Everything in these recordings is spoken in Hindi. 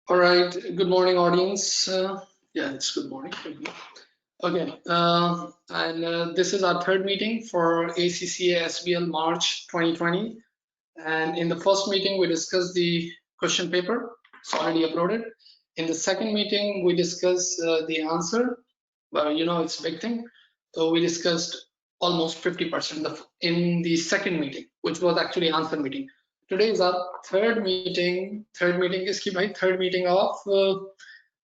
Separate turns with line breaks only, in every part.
All right. Good morning, audience. Yeah, it's good morning. Okay. And this is our third meeting for ACCA SBL March 2020. And in the first meeting, we discussed the question paper. It's already uploaded. In the second meeting, we discussed the answer. Well, you know, it's a big thing. So we discussed almost 50% in the second meeting, which was actually answer meeting. Today is our third meeting. Third meeting is third meeting of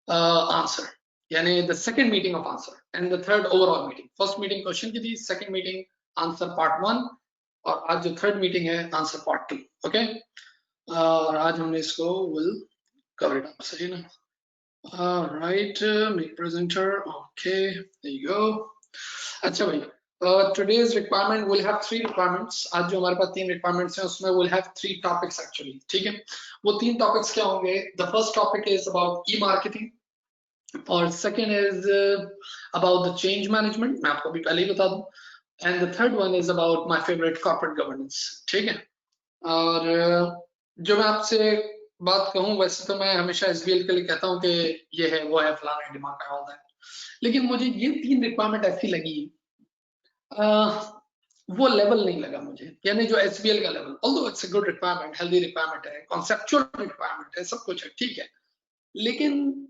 answer. Yani the second meeting of answer and the third overall meeting. First meeting question की थी, second meeting answer part 1 और आज जो third meeting है answer part 2. Okay. और आज हमने इसको will cover it up. सही ना? All right. Make presenter. Okay. There you go. अच्छा भाई. Today's requirement will have 3 requirements. आज जो हमारे पास 3 requirements हैं उसमें will have 3 topics actually. ठीक है. वो 3 topics क्या होंगे? The first topic is about e-marketing और second is about the change management. मैं आपको अभी पहले ही बता दूं. And the third one is about my favorite corporate governance. ठीक है. और जो मैं आपसे बात कहूं वैसे तो मैं हमेशा SBL के लिए कहता हूं कि ये है वो है फलाना डिमांड है ऑल दैट. लेकिन मुझे ये 3 रिक्वायरमेंट ऐसी लगी वो लेवल नहीं लगा मुझे, यानी जो SBL का level, although it's a good requirement, healthy requirement है, कॉन्सेप्चुअल रिक्वायरमेंट है, सब कुछ है, ठीक है, लेकिन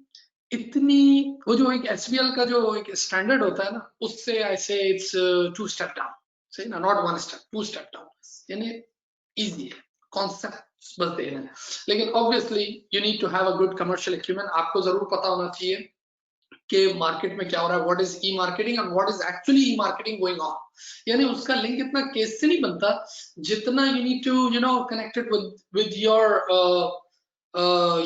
इतनी वो जो एक SBL का जो एक स्टैंडर्ड होता है ना, उससे आई से इट्स 2 स्टेप डाउन, सही ना, नॉट 1 स्टेप, 2 स्टेप डाउन, यानी इजी है, कॉन्सेप्ट बस देना है, लेकिन obviously you need to have a good commercial acumen. आपको जरूर पता होना चाहिए कि मार्केट में क्या हो रहा है, what is e marketing and what is actually e marketing going on. यानी उसका लिंक इतना केस से नहीं बनता जितना you need to you know connected with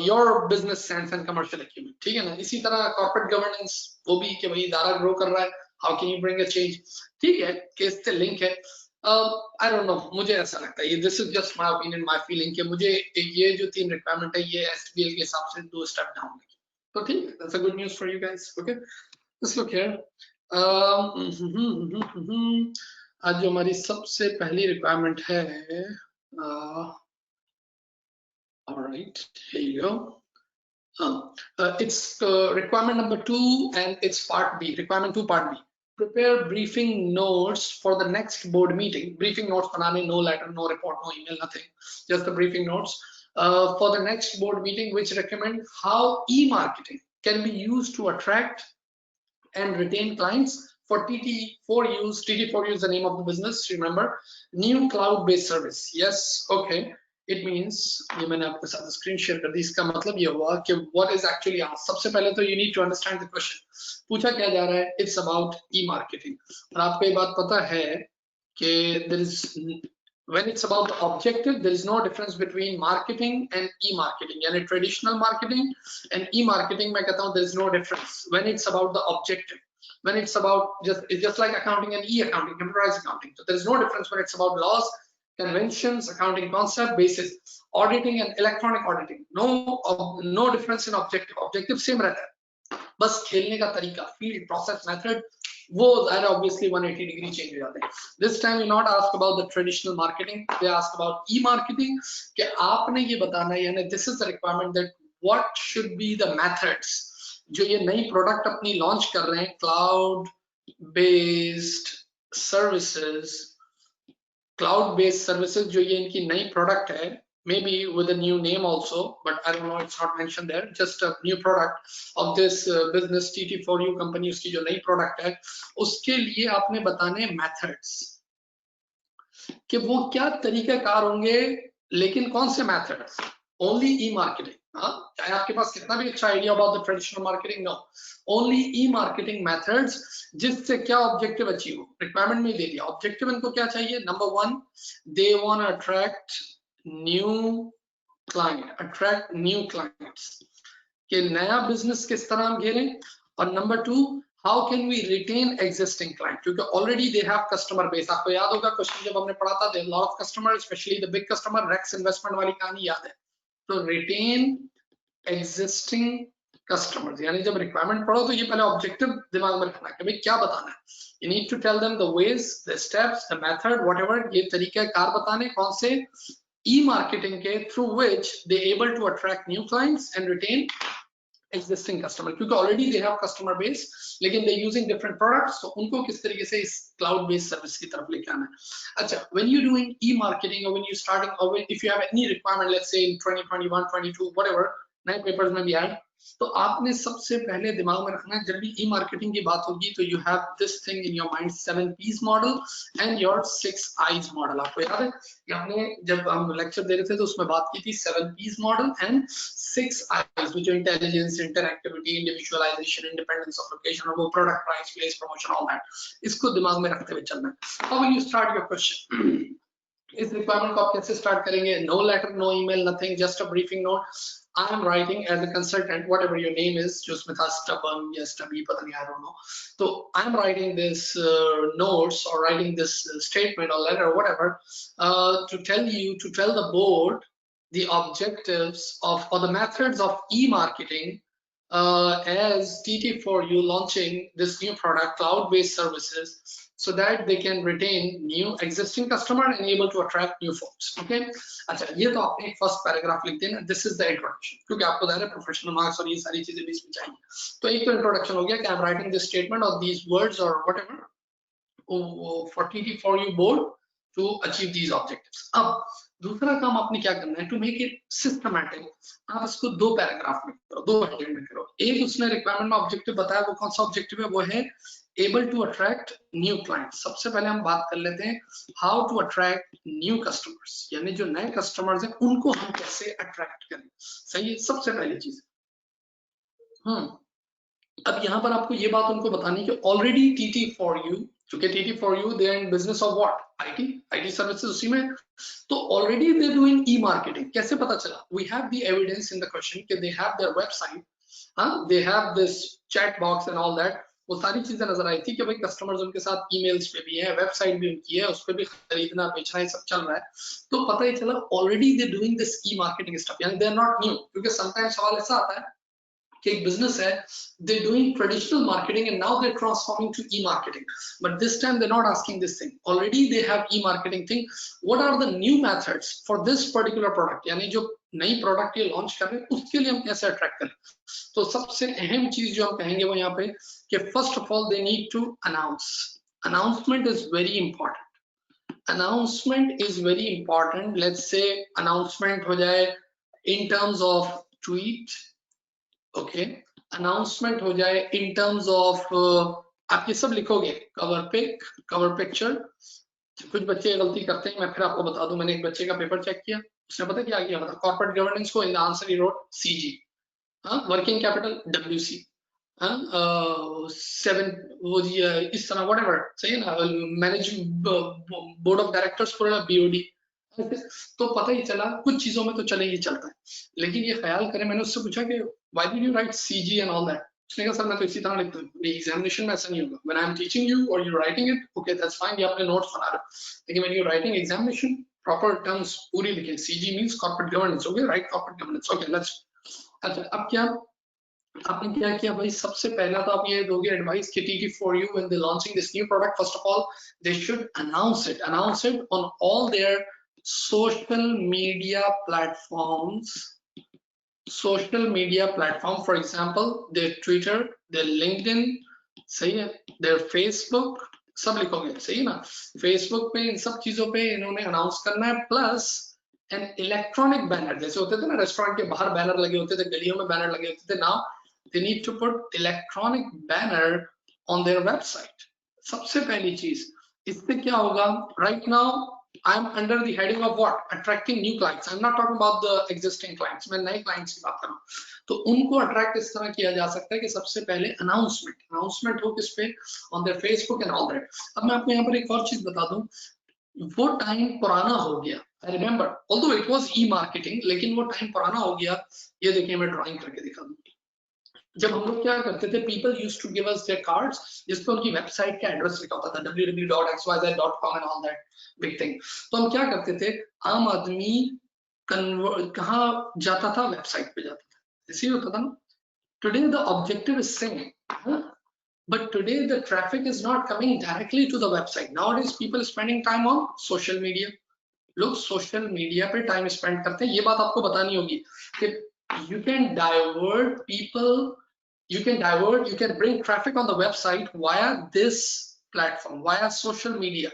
your business sense and commercial acumen. ठीक है ना. इसी तरह कॉर्पोरेट गवर्नेंस, वो भी कि भाई इदारा ग्रो कर रहा है, how can you bring a change. ठीक है, केस से लिंक है. आई डोंट नो, मुझे ऐसा लगता है, ये this is just my opinion, my feeling, कि मुझे ये जो 3 रिक्वायरमेंट है ये SBL के हिसाब से 2 स्टेप डाउन है. तो ठीक है, that's a good news for you guys. Okay, let's look here. आज जो हमारी सबसे पहली रिक्वायरमेंट है, all right, here you go. It's requirement number 2 and it's part B, requirement 2 part B. Prepare briefing notes for the next board meeting. Briefing notes banane, no letter, no report, no email, nothing, just the briefing notes. For the next board meeting, which recommend how e-marketing can be used to attract and retain clients for TT4U's. TT4U is the name of the business, remember, new cloud-based service. Yes, okay. It means, ये मैंने आपके साथ स्क्रीन शेयर कर दी, इसका मतलब ये हुआ कि what is actually asked. सबसे पहले तो you need to understand the question. पूछा क्या जा रहा है? It's about e-marketing. और आपको ये बात पता है कि there is, when it's about the objective, there is no difference between marketing and e-marketing. यानी traditional marketing and e-marketing मैं कहता हूँ there is no difference when it's about the objective. When it's about it's just like accounting and e-accounting, computerized accounting. So there is no difference when it's about laws, conventions, accounting concept, basis, auditing and electronic auditing. No difference in objective. Objective same रहता है, बस खेलने का तरीका, field, process, method, वो obviously 180 degree change हो जाते हैं. This time we not ask about the traditional marketing, they ask about e-marketing. कि आपने ये बताना है, यानी this is the requirement that what should be the methods जो ये नई प्रोडक्ट अपनी लॉन्च कर रहे हैं, क्लाउड बेस्ड सर्विसेज जो ये इनकी नई प्रोडक्ट है, maybe with a new name also, but I don't know, it's not mentioned there, just a new product of this business TT4U company, उसकी जो नई प्रोडक्ट है उसके लिए आपने बताने methods कि वो क्या तरीकाकार होंगे, लेकिन कौन से methods. Only e-marketing, हाँ, चाहे आपके पास कितना भी अच्छा idea about the traditional marketing, no, only e-marketing methods, जिससे क्या ऑब्जेक्टिव अचीव हो. रिक्वायरमेंट में दे दिया ऑब्जेक्टिव इनको क्या चाहिए. Number 1, they want to attract new clients, कि नया बिजनेस किस तरह हम घेरें. और number 2, how can we retain existing client, क्योंकि already they have customer base. आपको याद होगा क्वेश्चन जब हमने पढ़ा था, there are a lot of customers, especially the big customer, Rex investment वाली कहानी याद है. तो retain existing customers, यानी जब रिक्वायरमेंट पढ़ो तो ये पहले ऑब्जेक्टिव दिमाग में रखना कि भाई क्या बताना है. You need to tell them the ways, the steps, the method, whatever, ये तरीका कार बताने कौन से e-marketing के through which they able to attract new clients and retain existing customer, क्योंकि already they have customer base लेकिन they using different products, तो उनको किस तरीके से इस cloud based service की तरफ लेके आना है। अच्छा, when you doing e-marketing or when you starting or when, if you have any requirement, let's say in 2021 22 whatever, नए पेपर्स में भी आए, तो आपने सबसे पहले दिमाग में रखना है जब भी e-marketing की बात होगी तो you have this thing in your mind, 7 P's model and your 6 I's model। आपको याद है कि हमने जब हम लेक्चर दे रहे थे तो उसमें बात की थी 7 P's model and 6 I's, which are intelligence, interactivity, individualization, independence of location, और वो product, price, place, promotion, all that। इसको दिमाग में रखते हुए चलना है। How will you start your question? इस रिक्वायरमेंट को आप कैसे स्टार्ट करेंगे? No letter, no email, nothing, just a briefing note. I am writing as a consultant, whatever your name is, जो उसमें था स्टबन या स्टबी, पता नहीं, आई डोंट नो। तो I am writing this notes और राइटिंग दिस स्टेटमेंट और letter whatever to tell the board the objectives of or the methods of e-marketing as TT4U launching this new product, cloud-based services, so that they can retain new existing customer and able to attract new folks। Okay, अच्छा, ये तो आपने फर्स्ट पैराग्राफ लिख देना, दिस इज द इंट्रोडक्शन, क्योंकि आपको दायरे प्रोफेशनल मार्क्स और ये सारी चीजें भी इसमें चाहिए। तो एक तो इंट्रोडक्शन हो गया कि I am writing this statement और दीज वर्ड्स और whatever for TT4U board to achieve these objectives. अब दूसरा काम आपने क्या करना है, टू मेक इट सिस्टमैटिक, आप इसको 2 पैराग्राफ में करो, 2 हेडिंग में करो। एक उसने रिक्वायरमेंट में ऑब्जेक्टिव बताया, वो कौन सा ऑब्जेक्टिव है? वो है able to attract new clients। सबसे पहले हम बात कर लेते हैं how to attract new customers, यानी जो नए कस्टमर्स हैं उनको हम कैसे अट्रैक्ट करें। सही है, सबसे पहली चीज। अब यहाँ पर आपको ये बात उनको बतानी कि ऑलरेडी TT4U, क्योंकि TT4U they are in business of what, IT services उसी में, तो already they doing e marketing. कैसे पता चला? We have the evidence in the question कि they have their website, they have this chat box and all that. वो सारी चीजें नजर आई थी कि भाई कस्टमर्स उनके साथ ईमेल्स पे भी है, वेबसाइट भी उनकी है, उस पर भी खरीदना बेचना ये सब चल रहा है। तो पता ही चला already they doing this e marketing stuff, यानी दे आर नॉट न्यू। क्योंकि समटाइम्स सवाल ऐसा आता है कि एक बिजनेस है, they doing traditional marketing and now they transforming to e marketing, but this time they not asking this thing, already they have e marketing thing. What are the new methods for this particular product, यानी जो नई प्रोडक्ट ये लॉन्च कर रहे हैं उसके लिए हम कैसे अट्रैक्ट करें। तो सबसे अहम चीज जो हम कहेंगे वो यहाँ पे कि first of all they need to announce. Announcement is very important, announcement is very important. Let's say announcement हो जाए in terms of tweet, okay, announcement हो जाए इन टर्म्स ऑफ आप ये सब लिखोगे, कवर पिक, कवर पिक्चर। कुछ बच्चे गलती करते हैं, मैं फिर आपको बता दूं। मैंने एक बच्चे का पेपर चेक किया, उसने पता क्या किया, मतलब कॉर्पोरेट गवर्नेंस को in the answer he wrote CG, working capital WC, 7 वो जी इस तरह व्हाटएवर, सही है ना, मैनेज बोर्ड ऑफ डायरेक्टर्स पूरा BOD। तो पता ही चला कुछ चीजों में तो चले ही चलता है, लेकिन ये ख्याल करें, मैंने उससे पूछा कि why did you right CG and all that. उसने कहा सर मैं तो इसी तरह लिखता हूँ, एग्जामिनेशन में ऐसा नहीं होगा। When I am teaching you और you writing it, okay that's fine, ये आपने नोट्स बना रहे हो, लेकिन when you writing examination proper terms पूरी लिखें। CG means corporate governance, okay, right, corporate governance, okay, let's. अच्छा, अब क्या आपने क्या किया भाई, सबसे पहला तो आप ये दोगे एडवाइस कि TT4U when they launching this new product, first of all they should announce it on all their social media platforms, for example their Twitter, their LinkedIn, सही है, their Facebook, सब लिखोगे, सही है ना। Facebook पे इन सब चीजों पे इन्होंने अनाउंस करना है, प्लस एन इलेक्ट्रॉनिक बैनर, जैसे होते थे ना रेस्टोरेंट के बाहर बैनर लगे होते थे, गलियों में बैनर लगे होते थे, now they need to put electronic banner on their website। सबसे पहली चीज, इससे क्या होगा, right now I am under the heading of what, attracting new clients, I am not talking about the existing clients, मैं नए clients की बात कर रहा हूँ। तो उनको अट्रैक्ट इस तरह किया जा सकता है कि सबसे पहले अनाउंसमेंट हो किस पे, on their Facebook and all that। अब मैं आपको यहाँ पर एक और चीज बता दूं, वो टाइम पुराना हो गया। I remember, although it was e-marketing, लेकिन वो टाइम पुराना हो गया। ये देखिए मैं ड्राइंग करके दिखा दूं। जब हम लोग क्या करते थे, people used to give us their cards जिसपे उनकी वेबसाइट का एड्रेस लिखा होता था, www.xyz.com and all that big thing. तो हम क्या करते थे, आम आदमी कहाँ जाता था, वेबसाइट पे जाता था, ऐसे ही होता था ना। Today the objective is same, but today the traffic is not coming directly to the website. Nowadays people spending time on social media, लोग सोशल मीडिया पे टाइम स्पेंड करते हैं। ये बात आपको बतानी होगी कि you can divert people, you can bring traffic on the website via this platform, via social media।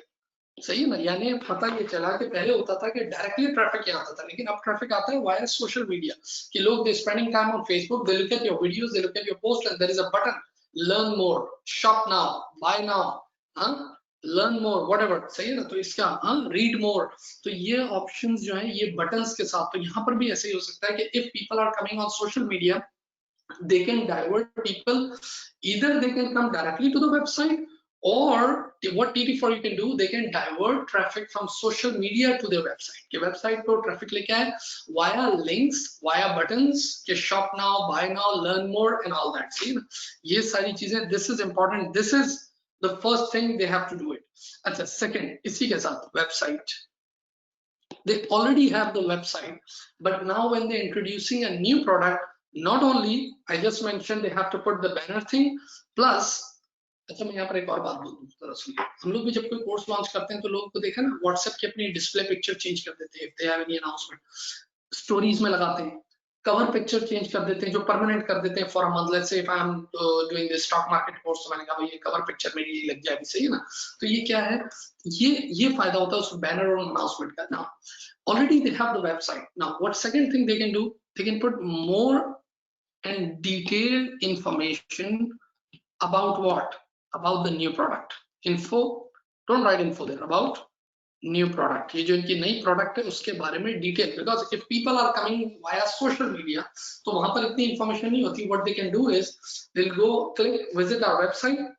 सही है ना, यानी पता ये चला कि पहले होता था कि डायरेक्टली ट्रैफिक यहाँ आता था, लेकिन अब ट्रैफिक आता है वाया सोशल मीडिया। कि लोग they spending time on Facebook, they look at your videos, they look at your post and there is a button learn more, shop now, buy now, हाँ, लर्न मोर व्हाटएवर, सही है ना। तो इसका हाँ, रीड मोर, तो ये ऑप्शंस जो है ये बटन्स के साथ। तो यहाँ पर भी ऐसे ही हो सकता है कि if people are coming on social media, they can divert people, either they can come directly to the website, or what TT4 you can do, they can divert traffic from social media to their website। कि website को traffic लेके आए via links, via buttons कि shop now, buy now, learn more and all that। see ये सारी चीजें, this is important, this is the first thing they have to do it। अच्छा, second इसी के साथ website, they already have the website, but now when they're introducing a new product, not only I just mentioned they have to put the banner thing, plus अच्छा मैं यहाँ पर एक और बात बोल दूँ जरा सुनिए। हम लोग भी जब कोई कोर्स लॉन्च करते हैं तो लोगों को देखा ना, व्हाट्सएप की अपनी डिस्प्ले पिक्चर चेंज कर देते हैं, if they have any announcement, stories में लगाते हैं, कवर पिक्चर चेंज कर देते हैं, जो परमानेंट कर देते हैं for a month. Let's say if I am doing this stock market course, तो मैंने कहा भाई ये कवर पिक्चर मेरी लग जाएगी, सही है ना। तो ये क्या है, ये फायदा होता है उस बैनर और अनाउंसमेंट का। ना already they have the website, now what second thing they can do, they can put more and detailed information about what, about the new product info, don't write info there, about new product, ये जो इनकी नई प्रोडक्ट है उसके बारे में detail. Because if people are coming via social media तो वहां पर इतनी इंफॉर्मेशन नहीं होती। What they can do is they will go click visit our website,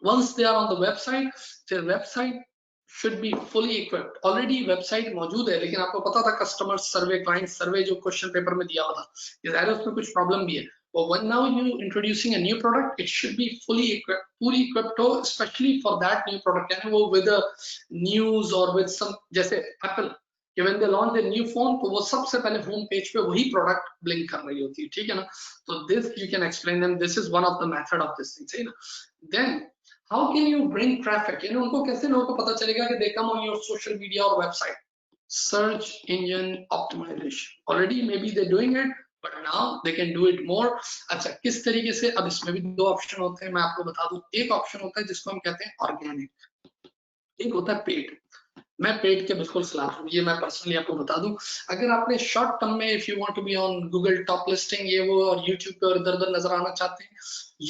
once they are on the website, their website should be fully equipped। already website मौजूद है, लेकिन आपको पता था कस्टमर सर्वे, क्लाइंट सर्वे जो क्वेश्चन पेपर में दिया हुआ था, ये ज़ाहिर है उसमें कुछ प्रॉब्लम भी है। But when now you introducing a new product, it should be fully equipped हो, especially for that new product। यानी वो with the news or with some, जैसे Apple कि when they launch a new phone तो वो सबसे पहले होम पेज पे वही प्रोडक्ट ब्लिंक कर रही होती है, ठीक है ना। तो this you can explain them, this is one of the method of this thing, सही ना। Then how can you bring traffic, यानी उनको कैसे लोगों को पता चलेगा कि they come on your social media or website? Search engine optimization, already maybe they're doing it, but now they can do it more। अच्छा, किस तरीके से, अब इसमें भी दो ऑप्शन होते हैं, मैं आपको बता दूं। एक ऑप्शन होता है जिसको हम कहते हैं ऑर्गेनिक, एक होता है पेड। मैं पेड के बिल्कुल खिलाफ हूँ, ये मैं पर्सनली आपको बता दूं। अगर आपने शॉर्ट टर्म में if you want to be on Google top listing ये वो और यूट्यूब पे और इधर उधर नजर आना चाहते हैं,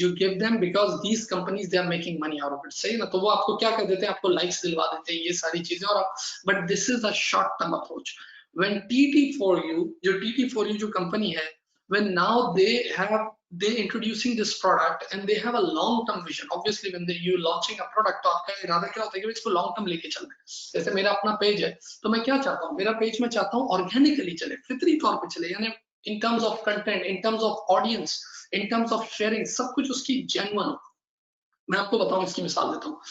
you give them, because these companies they are making money out of it, सही ना। तो वो आपको क्या कर देते हैं, आपको लाइक्स दिलवा देते हैं, ये सारी चीजें, और but this is a short term approach. When TT4U, जो TT4U जो कंपनी है, when now they introducing this product and they have a long term vision, obviously when you launching a product तो आपका इरादा क्या होता है कि इसको लॉन्ग टर्म लेके चलना है। जैसे मेरा अपना पेज है तो मैं क्या चाहता हूँ, मेरा पेज में चाहता हूँ ऑर्गेनिकली चले, फितरी तौर पे चले, यानी इन terms of content, in terms of audience, in terms of sharing, सब कुछ उसकी जेन्युइन हो। मैं आपको बताऊं, इसकी मिसाल देता हूँ।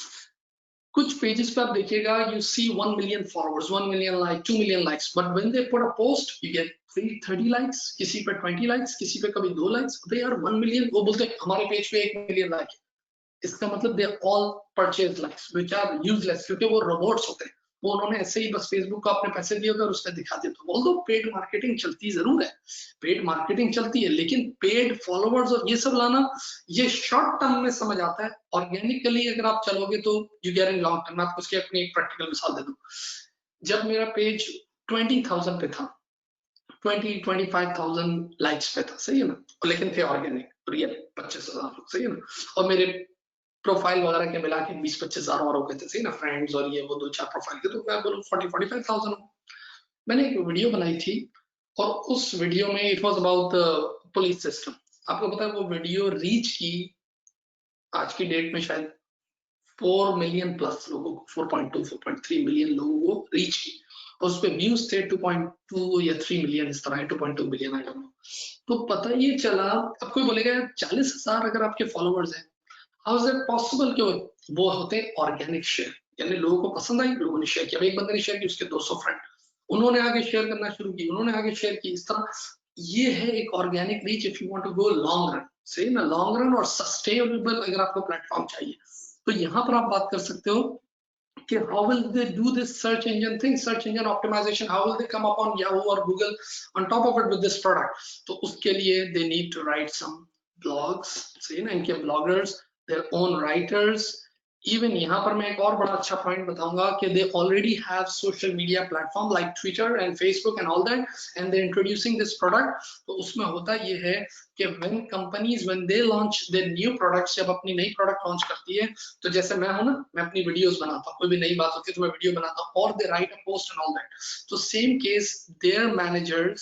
कुछ पेजेस पे आप देखिएगा you see 1 million followers, 1 million like, 2 million likes, but when they put a post you get 30 likes, किसी पे 20 लाइक्स, किसी पे कभी 2 लाइक्स। दे आर 1 मिलियन, वो बोलते हैं हमारे पेज पे 1 मिलियन लाइक है, इसका मतलब they are all purchase likes which are useless, क्योंकि वो रोबोट्स होते हैं। वो उन्होंने ऐसे ही बस फेसबुक को अपने पैसे दिए और उसने दिखा दिया। तो ऑल्दो पेड मार्केटिंग चलती जरूर है, पेड मार्केटिंग चलती है, लेकिन पेड फॉलोअर्स और ये सब लाना ये शॉर्ट टर्म में समझ आता है। ऑर्गेनिकली अगर आप चलोगे तो you get in long term. मैं आपको उसकी अपनी एक प्रैक्टिकल मिसाल दे दूं। जब मेरा पेज 20,000 पे था, 20-25,000 लाइक्स पे था, सही है ना, लेकिन थे ऑर्गेनिक, रियल 25,000 लोग, सही है ना, और मेरे प्रोफाइल वगैरह के मिला के 20-25 हजार और हो गए थे, सही ना, फ्रेंड्स और ये वो 2-4 प्रोफाइल के, तो मैं बोलूं 40-45,000। मैंने एक वीडियो बनाई थी और उस वीडियो में it was about the police system. आपको पता है वो वीडियो रीच की आज की डेट में शायद 4 मिलियन प्लस लोगों को, 4.2-4.3 मिलियन लोगों को रीच की, और उस पे व्यूज थे 2.2 या 3 मिलियन, इस तरह 2.2 मिलियन, आई डोंट नो। तो पता ये चला, अब कोई बोलेगा 40,000 अगर आपके फॉलोअर्स हैं, हाउ इज इट पॉसिबल कि वो होते हैं ऑर्गेनिक शेयर, यानी लोगों को पसंद आई, लोगों ने शेयर किया। एक बंदे ने शेयर की, उसके 200 फ्रेंड, उन्होंने आगे शेयर करना शुरू की, उन्होंने आगे शेयर की, इस तरह ये है एक organic reach. If you want to go long run, सही ना, लॉन्ग रन और सस्टेनेबल अगर आपको प्लेटफॉर्म चाहिए, तो यहाँ पर आप बात कर सकते हो कि how will they do this search engine thing, search engine optimization, how will they come up on Yahoo or Google on top of it with this product. तो उसके लिए they need to write some blogs, सही ना, इनके bloggers, their own writers. Even यहाँ पर मैं एक और बड़ा अच्छा पॉइंट बताऊंगा कि they already have social media platform like Twitter and Facebook and all that, and they're introducing this product. तो उसमें होता ये है कि when companies, when they launch their new products, जब अपनी नई product launch करती है, तो जैसे मैं हूं ना, मैं अपनी वीडियोस बनाता हूँ, कोई भी नई बात होती है तो मैं वीडियो बनाता हूँ, और they write a post and all that. तो same case, their managers,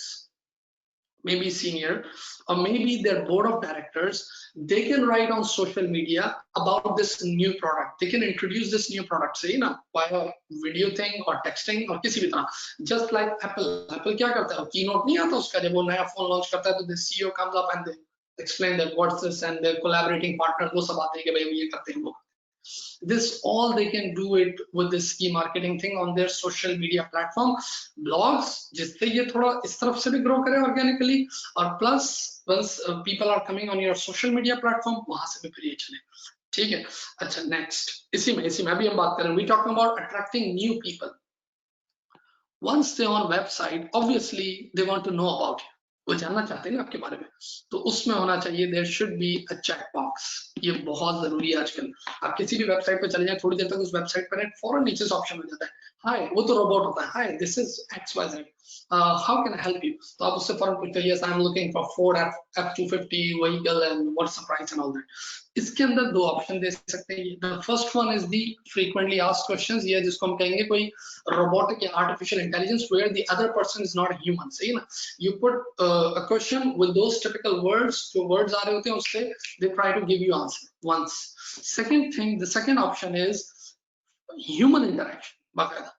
maybe senior, or maybe their board of directors, they can write on social media about this new product. They can introduce this new product, say ना, via video thing or texting or किसी भी तरह. Just like Apple क्या करता है, कीनोट नहीं आता उसका, जब वो नया फोन लॉन्च करता है तो the CEO comes up and they explain that what's this, and their collaborating partners वो सब आते हैं कि भाई ये करते हैं वो. This all they can do it with this e-marketing thing on their social media platform, blogs, जिससे ये थोड़ा इस तरफ से भी grow करे organically, और plus once people are coming on your social media platform, वहां से भी फिर ये चले. ठीक है. अच्छा, next, इसी में अभी हम बात करें, we talking about attracting new people. Once they're on website, obviously they want to know about you, वो जानना चाहते हैं ना आपके बारे में, तो उसमें होना चाहिए there should be a chat box. ये बहुत जरूरी है आजकल. आप किसी भी वेबसाइट पे चले जाएं, थोड़ी देर तक उस वेबसाइट पर फौरन नीचे से ऑप्शन हो जाता है, हाय, वो तो रोबोट होता है, hi this is XYZ, how can I help you, तो आप उससे फौरन पूछते हैं, yes I am looking for Ford F250 vehicle and what's the price and all that. इसके अंदर दो ऑप्शन दे सकते हैं. The first one is the frequently asked questions, ये जिसको हम कहेंगे कोई रोबोटिक या artificial intelligence, where the other person is not human, सही ना. You put a question with those typical words, जो words आ रहे होते हैं उससे they try to give you answer once. Second thing, the second option is human interaction. बाकायदा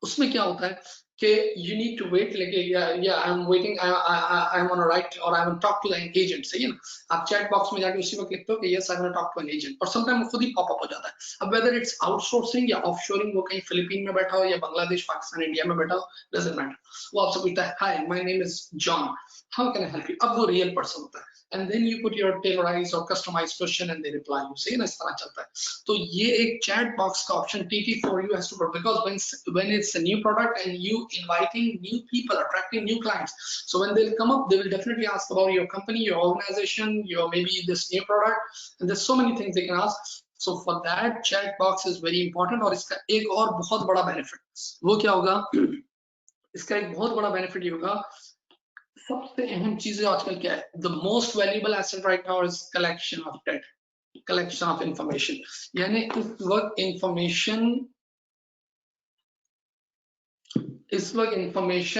उसमें क्या होता है कि you need to wait, like yeah I'm waiting, I want to write or I want to talk to an agent, सही है ना. आप चैट बॉक्स में जाके उसी वक्त लिखते हो कि yes I want to talk to an agent, और समटाइम वो खुद ही पॉप अप हो जाता है. अब whether it's outsourcing या offshoring, वो कहीं फिलीपीन में बैठा हो या बांग्लादेश, पाकिस्तान, इंडिया में बैठा हो, doesn't matter, वो आपसे पूछता है, hi my name is John, how can I help you. अब वो रियल पर्सन होता है, and then you put your tailorized or customized question and they reply you, सही ना, इस तरह चलता है. तो ये एक चैट बॉक्स का option TT4U has to put, because when it's a new product and you inviting new people, attracting new clients, so when they'll come up, they will definitely ask about your company, your organization, your maybe this new product, and there's so many things they can ask. So for that, chat box is very important. और इसका एक और बहुत बड़ा बेनिफिट वो क्या होगा, इसका एक बहुत बड़ा बेनिफिट ये होगा, सबसे अहम चीजें आजकल क्या है, the most valuable asset right now is collection of data, collection of information. यानी इस वक्त इंफॉर्मेशन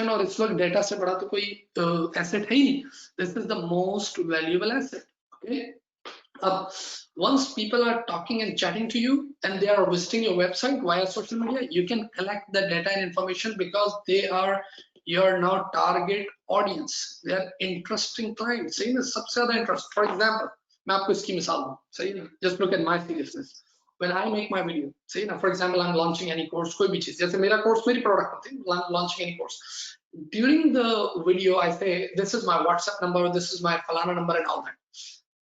और इस वक्त डेटा से बड़ा तो कोई एसेट है ही नहीं. This is the most valuable asset. Okay. अब once people are talking and chatting to you and they are visiting your website via social media, you can collect the data and information because they are your now target audience. They are interesting clients, सही ना, सबसे ज्यादा इंटरेस्ट. फॉर एग्जाम्पल मैं आपको इसकी मिसाल दूं, सही ना, just look at my seriousness. when I make my video, सही ना, for example I'm launching any course, कोई भी चीज, जैसे मेरा कोर्स मेरी प्रोडक्ट होती है, launching any course, during the video I say this is my WhatsApp number, this is my फलाना number and all that.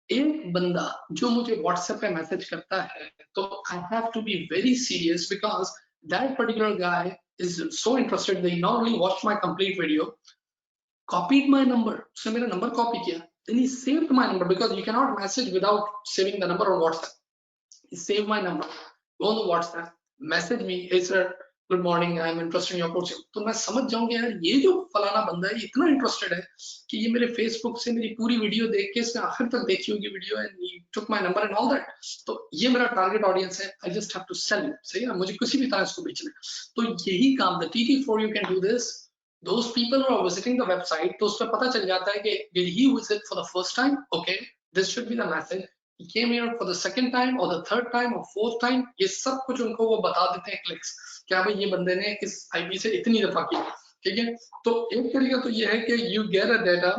एक बंदा जो मुझे WhatsApp पे मैसेज करता है, तो I have to be very serious because that particular guy is so interested that he not only watched my complete video, copied my number, उसने मेरा नंबर कॉपी किया, then he saved my number because you cannot message without saving the number on WhatsApp. He saved my number, go on the WhatsApp, message me, hey sir, good morning, I am interested in your course. तो मैं समझ जाऊंगा यार ये जो फलाना बंदा है इतना इंटरेस्टेड है कि ये मेरे फेसबुक से मेरी पूरी वीडियो देख के इसने आखिर तक देखी होगी video, and he took my number and all that. तो ये मेरा टारगेट ऑडियंस है, I just have to sell him, सही ना, मुझे किसी भी तरह इसको बेचना है. तो यही काम the TT4U can do this. Those people who are visiting the website, तो उस पर पता चल जाता है कि did he visit for the first time, okay, this should be the message. He came here for the second time or the third time or fourth time, ये सब कुछ उनको वो बता देते हैं क्लिक्स, क्या भाई ये बंदे ने इस IP से इतनी दफा किया. ठीक है. तो एक तरीका तो ये है कि you get a data,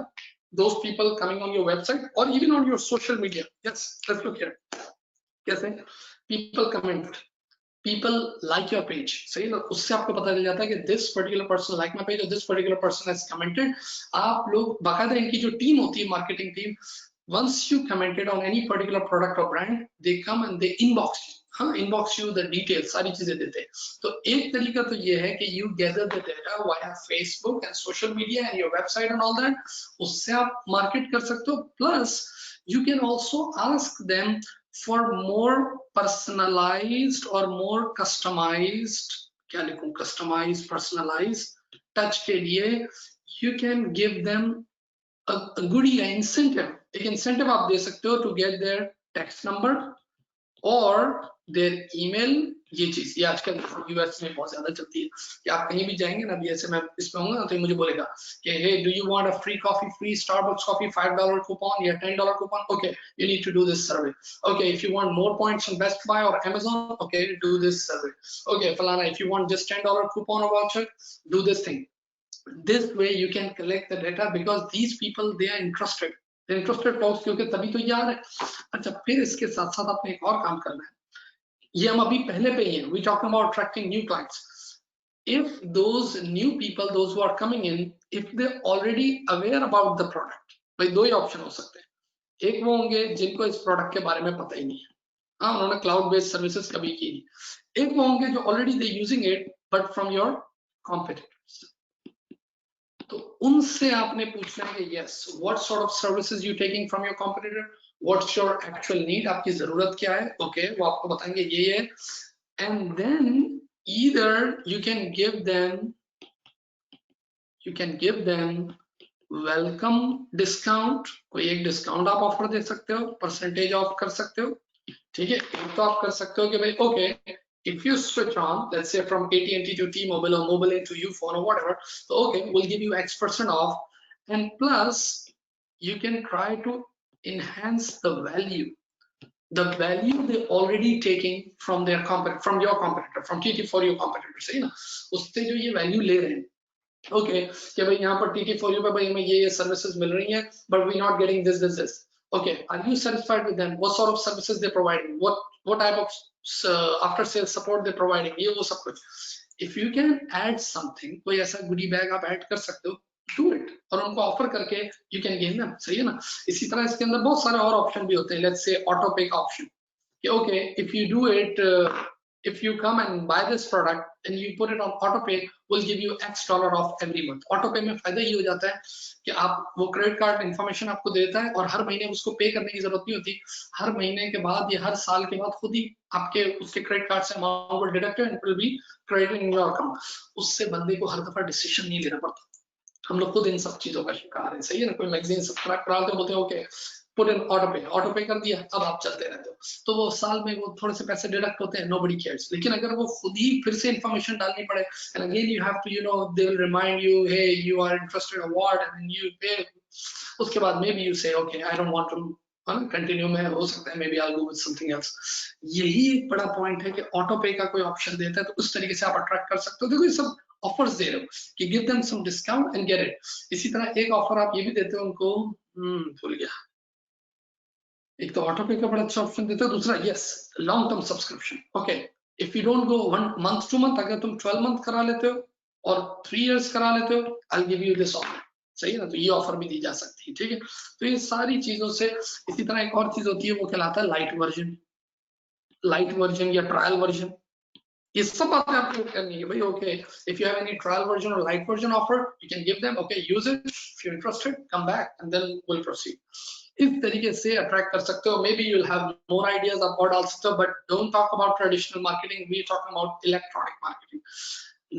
those people coming on your website or even on your social media. Yes, let's look here. कैसे people comment, people like your page, सही ना, उससे आपको पता चल जाता है कि this particular person like my page or this particular person has commented. आप लोग बाकायदा इनकी जो टीम होती है, marketing team, once you commented on any particular product or brand, they come and they inbox you. हाँ, इनबॉक्स यू द डिटेल, सारी चीजें देते हैं। तो एक तरीका तो ये है कि you gather the data via Facebook and social media and your website and all that, उससे आप मार्केट कर सकते हो। Plus you can also ask them for more personalised और मोर कस्टमाइज्ड, क्या लिखूं, कस्टमाइज्ड पर्सनलाइज्ड टच के लिए you can give them good incentive, एक इंसेंटिव आप दे सकते हो to get their text number और देयर ईमेल। ये चीज ये आजकल यूएस में बहुत ज्यादा चलती है कि आप कहीं भी जाएंगे ना, अभी ऐसे मैं इसमें होऊंगा ना तो मुझे बोलेगा कि hey do you want a free coffee, free Starbucks coffee, $5 coupon या $10 coupon, okay you need to do this survey, okay if you want more points on Best Buy और Amazon, okay do this survey, okay फलाना if you want just $10 coupon और voucher, do this thing. This way you can collect the data because these people they are interested, they're interested talks, क्योंकि तभी तो यार है। अच्छा, फिर इसके साथ साथ आपने एक और काम करना है, ये हम अभी पहले पे ही हैं, we talking about attracting new clients. If those new people, those who are coming in, if they already aware about the product, भाई दो ही ऑप्शन हो सकते हैं, एक वो होंगे जिनको इस प्रोडक्ट के बारे में पता ही नहीं है, हाँ उन्होंने क्लाउड बेस्ड सर्विसेज कभी की नहीं, एक वो होंगे जो already they using it but from your competitors. तो उनसे आपने पूछना है कि yes what sort of services you taking from your competitor, what's your actual need, आपकी जरूरत क्या है, ओके वो आपको बताएंगे ये है, and then either you can give them welcome discount, कोई एक डिस्काउंट आप ऑफर दे सकते हो, परसेंटेज ऑफ कर सकते हो, ठीक है। एक तो आप कर सकते हो कि भाई okay if you switch on, let's say from AT&T to T-Mobile or Mobile to Uphone or whatever, so okay we'll give you X% off, and plus you can try to enhance the value they already taking from their competitor, from your competitor, from TT4U competitor, सही ना, उससे जो ये वैल्यू ले रहे हैं, ओके कि भाई यहाँ पर TT4U पे भाई हमें ये सर्विसेज मिल रही हैं but we not getting this, okay are you satisfied with them, what sort of services they providing, what type of after sales support they providing, ये वो सब कुछ, if you can add something, कोई ऐसा goodie bag आप ऐड कर सकते हो, do it और उनको ऑफर करके you can gain them, सही है ना। इसी तरह इसके अंदर बहुत सारे और ऑप्शन भी होते हैं, let's say auto pay का option, okay if you do it if you come and buy this product and you put it on auto pay, will give you X dollar off every month। auto pay में फायदा ये हो जाता है कि आप वो क्रेडिट कार्ड इन्फॉर्मेशन आपको देता है और हर महीने उसको पे करने की जरूरत नहीं होती, हर महीने के बाद या हर साल के बाद खुद ही आपके उसके क्रेडिट कार्ड से amount will deduct and will be credited in your account. उससे बंदे को हर दफा डिसीजन नहीं लेना पड़ता, हम लोग खुद इन सब चीजों का शिकार है, सही है ना। कोई मैगजीन सब्सक्राइब करा देते बोलते हैं ओके पुट इन ऑटो पे कर दिया, अब आप चलते रहते हो, तो वो साल में वो थोड़े से पैसे डिडक्ट होते हैं, नोबडी केयर्स। लेकिन अगर वो खुद ही फिर से इंफॉर्मेशन डालनी पड़े and again you have to you know they will remind you hey you are interested award and you pay, उसके बाद maybe you say okay I don't want to continue में, हो सकता है maybe I go with something else. यही एक बड़ा पॉइंट है कि ऑटो पे का कोई ऑप्शन देता है तो उस तरीके से आप अट्रैक्ट कर सकते हो। देखो ये सब ऑफर्स दे रहे हो कि give them some discount and get it. इसी तरह एक ऑफर आप ये भी देते हो उनको, भूल गया, एक तो ऑटो पे का बड़ा अच्छा ऑप्शन देते हो, दूसरा yes long term subscription, okay if you don't go 1 month two month, अगर तुम 12 मंथ करा लेते हो और 3 इयर्स करा लेते हो I give you this offer, सही है ना, तो ये ऑफर भी दी जा सकती है, ठीक है। तो ये सारी चीजों से, इसी तरह एक और चीज होती है वो कहलाता है लाइट वर्जन या ट्रायल वर्जन, ये सब बातें आपको करनी है भाई। Okay if you have any trial version और light version offer you can give them, okay use it, if you interested come back and then will proceed. इस तरीके से अट्रैक्ट कर सकते हो। Maybe you will have more ideas आप और डाल सकते हो, but don't talk about traditional marketing, we talk about electronic marketing.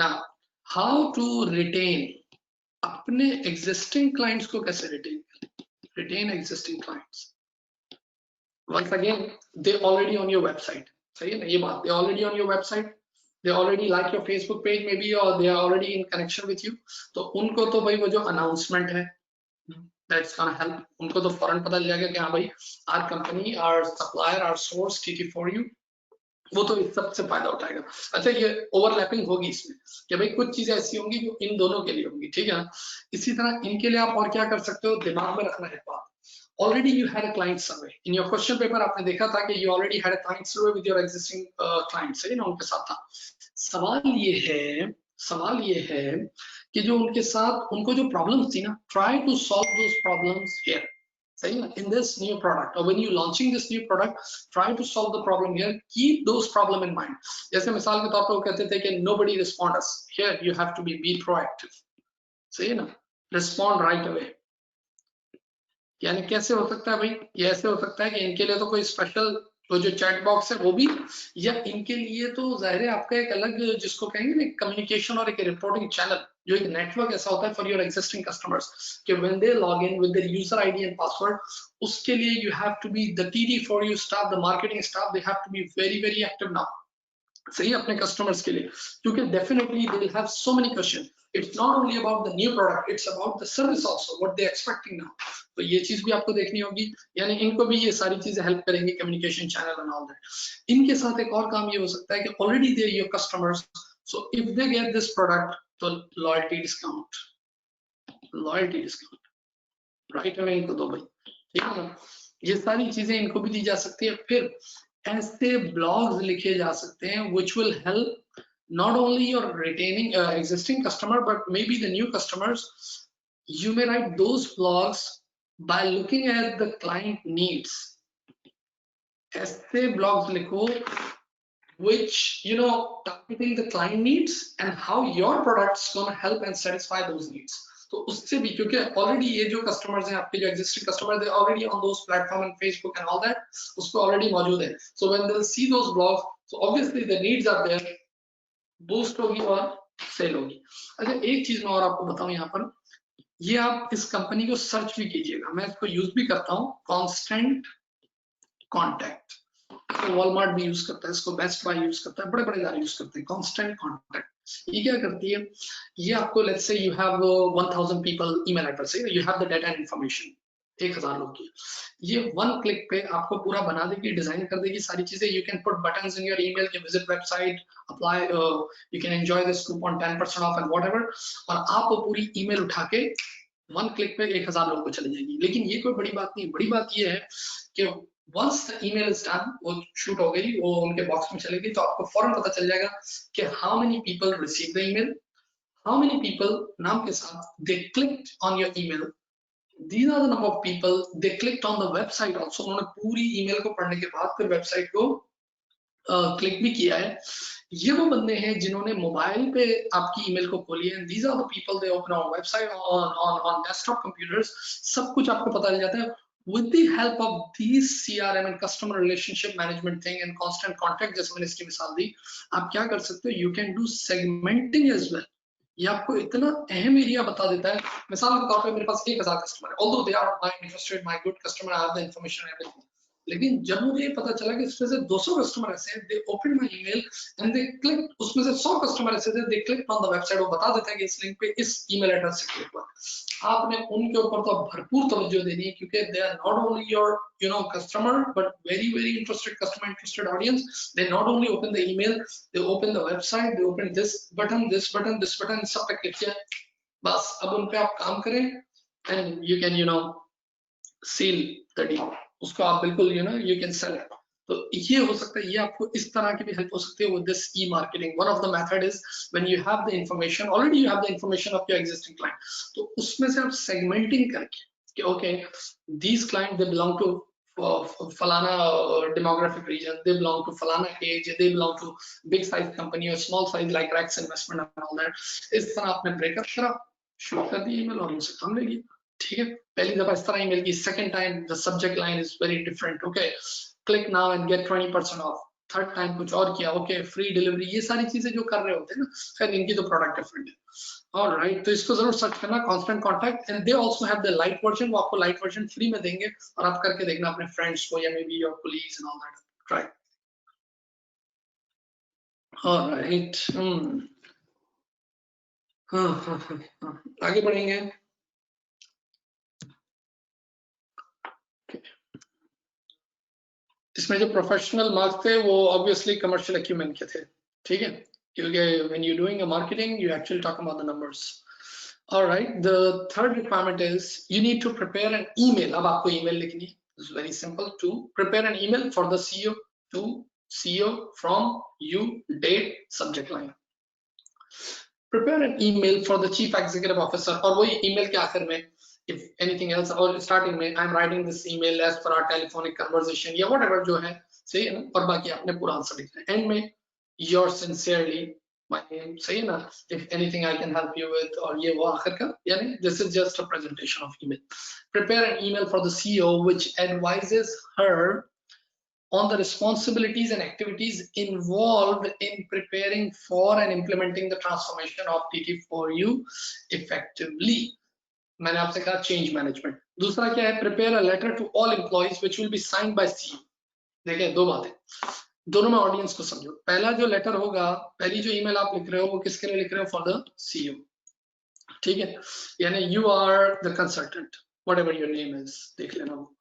Now how to retain, अपने एग्जिस्टिंग क्लाइंट्स को कैसे retain existing clients, once again they already on your website, सही है ना ये बात, they already on your website, they already like your Facebook page maybe or they are already in connection with you, तो उनको तो भाई वो जो अनाउंसमेंट है that's gonna help, उनको तो फौरन पता चल जाएगा कि हाँ भाई our company, our supplier, our source TT4U, वो तो इस सबसे फायदा उठाएगा। अच्छा ये ओवरलैपिंग होगी इसमें कि भाई कुछ चीजें ऐसी होंगी जो इन दोनों के लिए होंगी, ठीक है ना। इसी तरह इनके लिए आप और क्या कर सकते हो, दिमाग में रखना है बात, already you had a client survey in your question paper, आपने देखा था कि you already had a client survey with your existing clients, सही ना, उनके साथ था। सवाल ये है कि जो उनके साथ उनको जो प्रॉब्लम्स थी ना, try to solve those problems here, सही ना, in this new product or when you launching this new product, try to solve the problem here, keep those problem in mind. जैसे मिसाल के तौर पे वो कहते थे कि nobody respond us, here you have to be proactive, सही है ना, respond right away. यानी कैसे हो सकता है भाई, ये ऐसे हो सकता है कि इनके लिए तो कोई स्पेशल तो जो चैट बॉक्स है वो भी, या इनके लिए तो जाहिर है आपका एक अलग जिसको कहेंगे ना कम्युनिकेशन और एक रिपोर्टिंग चैनल, जो एक नेटवर्क ऐसा होता है फॉर योर एग्जिस्टिंग कस्टमर्स कि when they log in with their user ID and password, उसके लिए you have to be the TD for you staff, the marketing staff, they have to be very very active now, सही अपने कस्टमर्स के लिए, क्योंकि definitely they will have so many question. It's not only about the new product, it's about the service also, what they expecting now. तो ये चीज भी आपको देखनी होगी, यानी इनको भी ये सारी चीजें हेल्प करेंगी, communication channel and all that. इनके साथ एक और काम ये हो सकता है कि already they your customers, so if they get this product तो loyalty discount, loyalty discount right away इनको दो भाई, ठीक है ना. ये सारी चीजें इनको भी दी जा सकती है. फिर ऐसे ब्लॉग्स लिखे जा सकते हैं which will help not only your retaining existing customer but maybe the new customers. You may write those blogs by looking at the client needs. ऐसे ब्लॉग्स लिखो which targeting the client needs and how your products going to help and satisfy those needs. तो उससे भी, क्योंकि ऑलरेडी ये जो कस्टमर्स हैं आपके, जो existing customer, they already on those platform and Facebook and all that, उसको ऑलरेडी मौजूद है. So when they will see those blogs, so obviously the needs are there, boost होगी और सेल होगी. अच्छा एक चीज मैं और आपको बताऊं यहाँ पर, ये आप इस कंपनी को सर्च भी कीजिएगा, मैं इसको यूज भी करता हूँ, कांस्टेंट कांटेक्ट. तो वॉलमार्ट भी यूज करता है इसको, बेस्ट बाय यूज करता है, बड़े बड़े इदारे यूज करते हैं कांस्टेंट कांटेक्ट. ये क्या करती है, ये आपको let's say you have 1000 people email address, you have the data and information 1000 लोग की, ये वन क्लिक पे आपको पूरा बना देगी, डिजाइन कर देगी सारी चीजें. You can put buttons in your email के visit website, apply, you can enjoy this coupon 10% off and whatever, और आप वो पूरी ईमेल उठा के वन क्लिक पे 1000 लोगों को चली जाएगी. लेकिन ये कोई बड़ी बात नहीं, बड़ी बात ये है कि once the email is done, वो शूट हो गई, वो उनके बॉक्स में चलेगी, तो आपको फौरन पता चल जाएगा कि how many people received the email, how many people नाम के साथ they clicked on your email, these are the number of people they clicked on the website also. उन्होंने पूरी ईमेल को पढ़ने के बाद फिर वेबसाइट को क्लिक भी किया है. ये वो बंदे हैं जिन्होंने मोबाइल पे आपकी ईमेल को खोली है. These are the people they open on website, on desktop computers. सब कुछ आपको पता चल जाता है. With the help of these CRM and customer relationship management thing and constant contact, जैसे मैंने इसकी मिसाल दी, आप क्या कर सकते हो, you can do segmenting as well. ये आपको इतना अहम एरिया बता देता है. मिसाल के तौर पे मेरे पास 1000 कस्टमर है, although they are my interested, my good customer, I have the information and everything. लेकिन जब मुझे ये पता चला कि इसमें से 200 कस्टमर ऐसे हैं, they opened my email and they clicked, उसमें से 100 कस्टमर ऐसे थे, they clicked on the website, वो बता देता है कि इस लिंक पे इस ईमेल एड्रेस से क्लिक हुआ. आपने उनके ऊपर तो भरपूर तवज्जो देनी है, क्योंकि they are not only your customer but very very interested customer, interested audience. They not only open the email, they open the website, they open this button, this button, this button, सब पे क्लिक किया, बस अब उन पे आप काम करें and you can seal the deal. उसको आप बिल्कुल you can sell it. तो ये हो सकता है, ये आपको इस तरह की भी हेल्प हो सकती है with this e-marketing. One of the method is when you have the information, already you have the information of your existing client, तो उसमें से आप segmenting करके कि okay, these clients they belong to falana demographic region, they belong to falana age, they belong to big size company or small size like Rex investment and all that. इस तरह आपने breakup करा, शूट कर दी ईमेल और उनसे काम लेगी. ठीक है, पहली दफा इस तरह ईमेल की, second time the subject line is very different, okay, click now and get 20% off, third time कुछ और किया, ओके, फ्री डिलीवरी, ये सारी चीजें जो कर रहे होते हैं ना, खैर इनकी तो प्रोडक्ट डिफरेंट है. ऑलराइट, तो इसको जरूर सर्च करना, constant contact, and they also have the light version, वो आपको लाइट वर्जन फ्री में देंगे और आप करके देखना अपने फ्रेंड्स को या may be your colleagues and all that. Try. Alright, आगे बढ़ेंगे. इसमें जो प्रोफेशनल मार्क्स थे वो ऑब्वियसली कमर्शियल एक्यूमेन के थे. ठीक है, क्योंकि when you doing a marketing you actually talk about the numbers. Alright, the third requirement is you need to prepare an email. अब आपको ईमेल लिखनी है. It's very simple. To prepare an email for the CEO, to CEO from you, date, subject line. Prepare an email for the chief executive officer, और वही ईमेल के आखिर में if anything else, और starting में I'm writing this email as per our telephonic conversation या whatever जो है सही है ना, और बाकी आपने पूरा आंसर लिखना है। एंड में yours sincerely my name, सही है ना, if anything I can help you with, और ये वो आखिर का, यानी this is just a presentation of email. Prepare an email for the CEO which advises her on the responsibilities and activities involved in preparing for and implementing the transformation of TT4U effectively. मैंने आपसे कहा चेंज मैनेजमेंट। दूसरा क्या है, prepare a letter to all employees which will be signed by CEO. देखिए दो बातें, दोनों में ऑडियंस को समझो। पहला जो लेटर होगा, पहली जो ईमेल आप लिख रहे हो वो किसके लिए लिख रहे हो, फॉर द सीईओ, ठीक है, यानी you are the consultant, whatever your name is, देख लेना वो,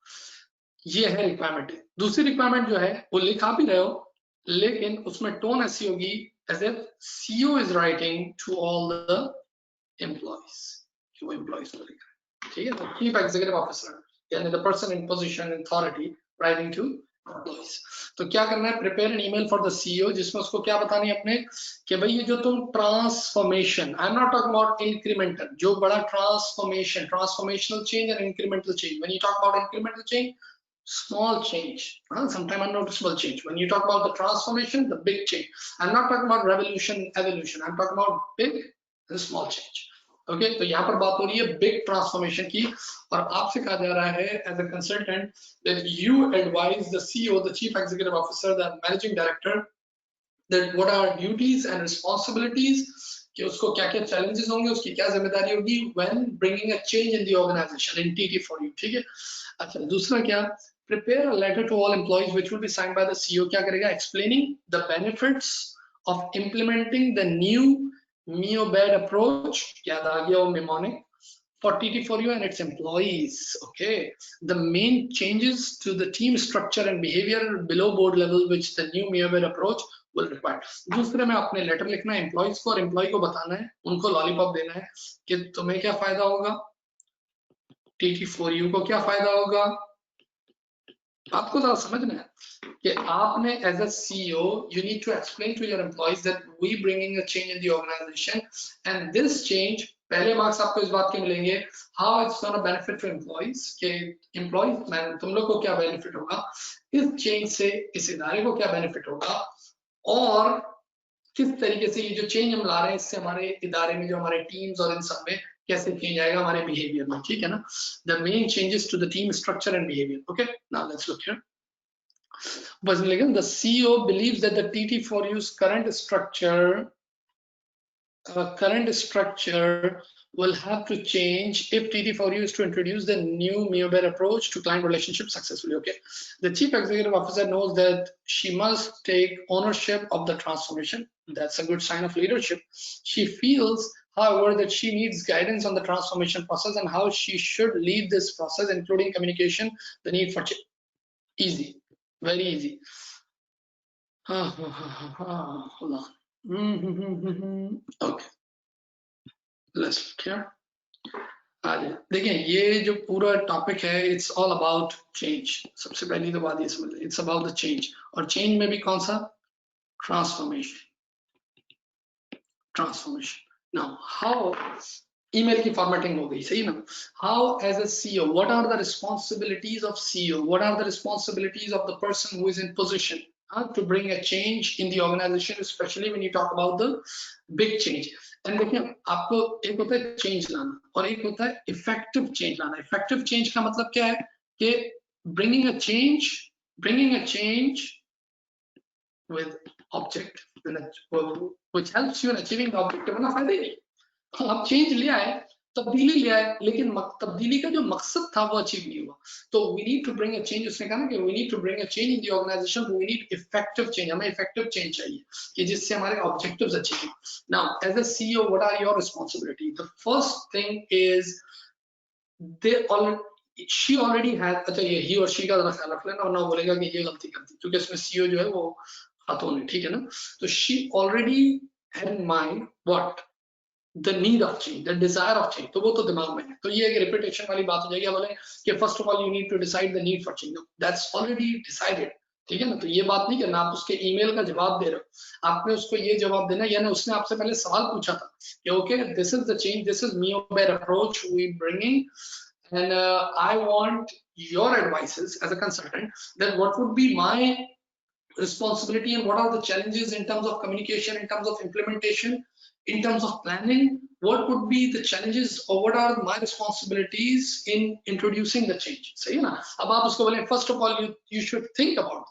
ये है रिक्वायरमेंट। दूसरी रिक्वायरमेंट जो है वो लिख आप ही रहे हो, लेकिन उसमें टोन ऐसी होगी as if CEO is writing to all the employees, वो एम्प्लॉइज को लिख रहे हैं, ठीक है। तो चीफ एग्जीक्यूटिव ऑफिसर यानी the person in position authority writing to employees. तो क्या करना है, prepare an email for the CEO, जिसमें उसको क्या बतानी है अपने कि भाई ये जो तुम transformation, I am not talking about incremental, जो बड़ा transformation, transformational change and incremental change, when you talk about incremental change, small change, sometimes unnoticeable change. When you talk about the transformation, the big change. I'm not talking about revolution, evolution. I'm talking about big and small change. Okay, तो यहाँ पर बात हो रही है big transformation की, और आपसे कहा जा रहा है as a consultant that you advise the CEO, the chief executive officer, the managing director, that what are duties and responsibilities, कि उसको क्या क्या challenges होंगे, उसकी क्या जिम्मेदारी होगी when bringing a change in the organization in TT4U, ठीक है। अच्छा, दूसरा क्या, prepare a letter to all employees which will be signed by the CEO, क्या करेगा, explaining the benefits of implementing the new MIOBED approach, याद आ गया वो mnemonic, for TT4U and its employees. Okay, the main changes to the team structure and behavior below board level which the new MIOBED approach will require. दूसरे में आपने लेटर लिखना है एम्प्लॉइज को, और एम्प्लॉय को बताना है, उनको लॉलीपॉप देना है कि तुम्हें क्या फायदा होगा, TT4U को क्या फायदा होगा। आपको जरा समझना है कि आपने as a CEO you need to explain to your employees that we bringing a change in the organization and this change, पहले मार्क्स आपको इस बात के मिलेंगे, how it's gonna benefit to employees, के एम्प्लॉइज मैन तुम लोग को क्या बेनिफिट होगा इस चेंज से, इस इदारे को क्या बेनिफिट होगा, और किस तरीके से ये जो चेंज हम ला रहे हैं इससे हमारे इदारे में जो हमारे टीम्स और इन सब में कैसे चेंज आएगा हमारे बिहेवियर में, ठीक है ना। The main changes to the team structure and behaviour. Okay, now let's look here. बस लेकिन the CEO believes that the TT4U's current structure will have to change if TT4U is to introduce the new MIOBED approach to client relationship successfully. Okay, the chief executive officer knows that she must take ownership of the transformation. That's a good sign of leadership. She feels, however, that she needs guidance on the transformation process and how she should lead this process, including communication, the need for change. Easy, very easy. Hold on. Okay, let's look here. देखिए ये जो पूरा टॉपिक है इट्स ऑल अबाउट चेंज। सबसे पहली तो बात ये समझ लें, इट्स अबाउट द चेंज, और चेंज में भी कौन सा, ट्रांसफॉर्मेशन। नाउ हाउ, ईमेल की फॉर्मेटिंग हो गई, सही ना। How as a CEO, what are the responsibilities of CEO, what are the responsibilities of the person who is in position to bring a change in the organization, especially when you talk about the big change. And देखिए आपको एक होता है चेंज लाना और एक होता है इफेक्टिव चेंज लाना। इफेक्टिव चेंज का मतलब क्या है कि bringing a change with object which helps you in achieving the objective. ना फायदा ही नहीं, आप चेंज ले आए, तब्दीली ले आए, लेकिन तब्दीली का जो मकसद था वो अचीव नहीं हुआ। तो we need to bring a change, उसने कहा ना कि we need to bring a change in the organization, we need effective change, हमें इफेक्टिव चेंज चाहिए कि जिससे हमारे ऑब्जेक्टिव्स अचीव हो। Now as a CEO what are your responsibility, the first thing is she already has, अच्छा ये ही और शी का जरा ख्याल रख लेना वरना बोलेगा कि ये गलती करती, क्योंकि इसमें सीईओ जो है वो खातून है, ठीक है ना। तो she already had in mind what the need of change, the desire of change, तो वो तो दिमाग में है। तो ये एक रिपीटेशन वाली बात हो जाएगी, बोले कि first of all you need to decide the need for change, that's already decided, ठीक है ना। तो ये बात नहीं करना, आप उसके ईमेल का जवाब दे रहे हो, आपने उसको ये जवाब देना, यानी उसने आपसे पहले सवाल पूछा था कि okay this is the change, this is MIOBED approach we bringing and I want your advices as a consultant that what would be my responsibility and what are the challenges in terms of communication, in terms of implementation, in terms of planning. What would be the challenges or what are my responsibilities in introducing the change? सही है ना? अब आप उसको बोले first of all you should think about.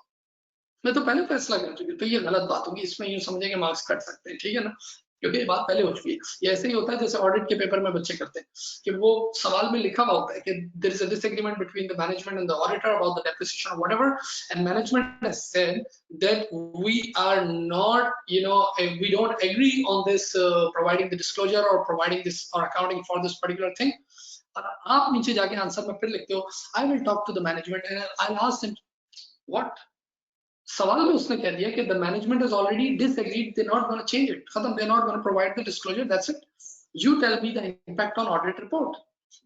मैं तो पहले फैसला कर चुकी, तो ये गलत बात होगी, इसमें यूं समझेंगे मार्क्स कट सकते हैं, ठीक है ना, क्योंकि ये बात पहले हो चुकी है। ये ऐसे ही होता है जैसे ऑडिट के पेपर में बच्चे करते हैं कि वो सवाल में लिखा हुआ होता है कि there is a disagreement between the management and the auditor about the depreciation और whatever, and management has said that we are not we don't agree on this providing the disclosure और प्रोवाइडिंग दिस और accounting for this particular thing. और आप नीचे जाके आंसर में फिर लिखते हो I will talk to the management and I will ask them what. सवाल में उसने कह दिया कि the management has already disagreed, they're not going to change it, खत्म, they're not going to provide the disclosure, that's it, you tell me the impact on audit report।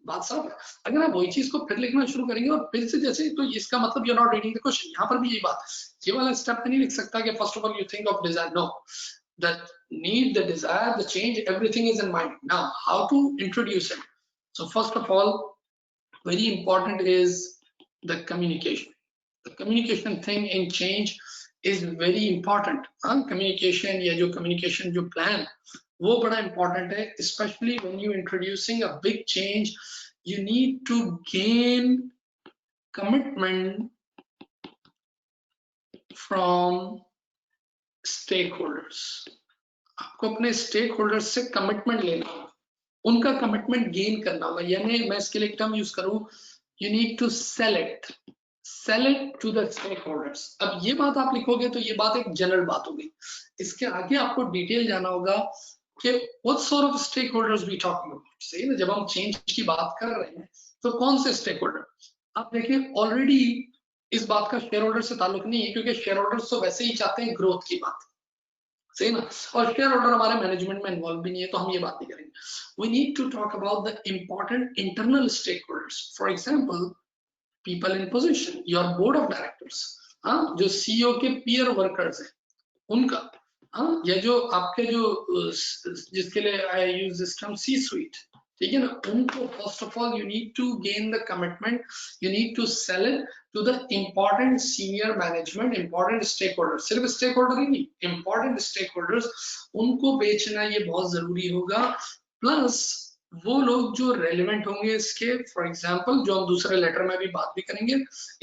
बात साफ है। अगर आप वही चीज को फिर लिखना शुरू करेंगे और फिर से जैसे, तो इसका मतलब you're not reading the question। यहाँ पर भी यही बात, ये वाला स्टेप पे नहीं लिख सकता कि first of all you think of desire, no, that need, the desire, the change, everything is in mind, now how to introduce it। So first of all, very important is the communication। The communication thing in change is very important। communication या जो communication जो plan वो बड़ा important है, especially when you introducing a big change, you need to gain commitment from stakeholders। आपको अपने stakeholders से commitment लेना होगा, उनका commitment gain करना होगा, यानी मैं इसके लिए टर्म यूज करूं, you need to sell it to the stakeholders। अब ये बात आप लिखोगे तो ये बात एक जनरल बात होगी, इसके आगे आपको डिटेल जाना होगा कि what sort of stakeholders we talking about। सही ना, जब हम चेंज की बात कर रहे हैं तो कौन से स्टेक होल्डर, आप देखिए ऑलरेडी इस बात का शेयर होल्डर से ताल्लुक नहीं है, क्योंकि शेयर होल्डर्स तो वैसे ही चाहते हैं ग्रोथ की बात, सही ना, और शेयर होल्डर हमारे मैनेजमेंट में इन्वॉल्व भी नहीं है, तो हम ये बात नहीं करेंगे। We need to talk about the important internal stakeholders, for example people in position, your board of directors, जो सीईओ के पीयर वर्कर्स हैं उनका, या जो आपके जो जिसके लिए I use this term C suite, ठीक है ना, उनको first of all you need to gain the commitment, you need to sell it to the important senior management, important stakeholder, सिर्फ स्टेक होल्डर ही नहीं, इम्पोर्टेंट स्टेक होल्डर्स, उनको बेचना ये बहुत जरूरी होगा। प्लस वो लोग जो रेलिवेंट होंगे इसके, फॉर एग्जांपल जो हम दूसरे लेटर में भी बात भी करेंगे,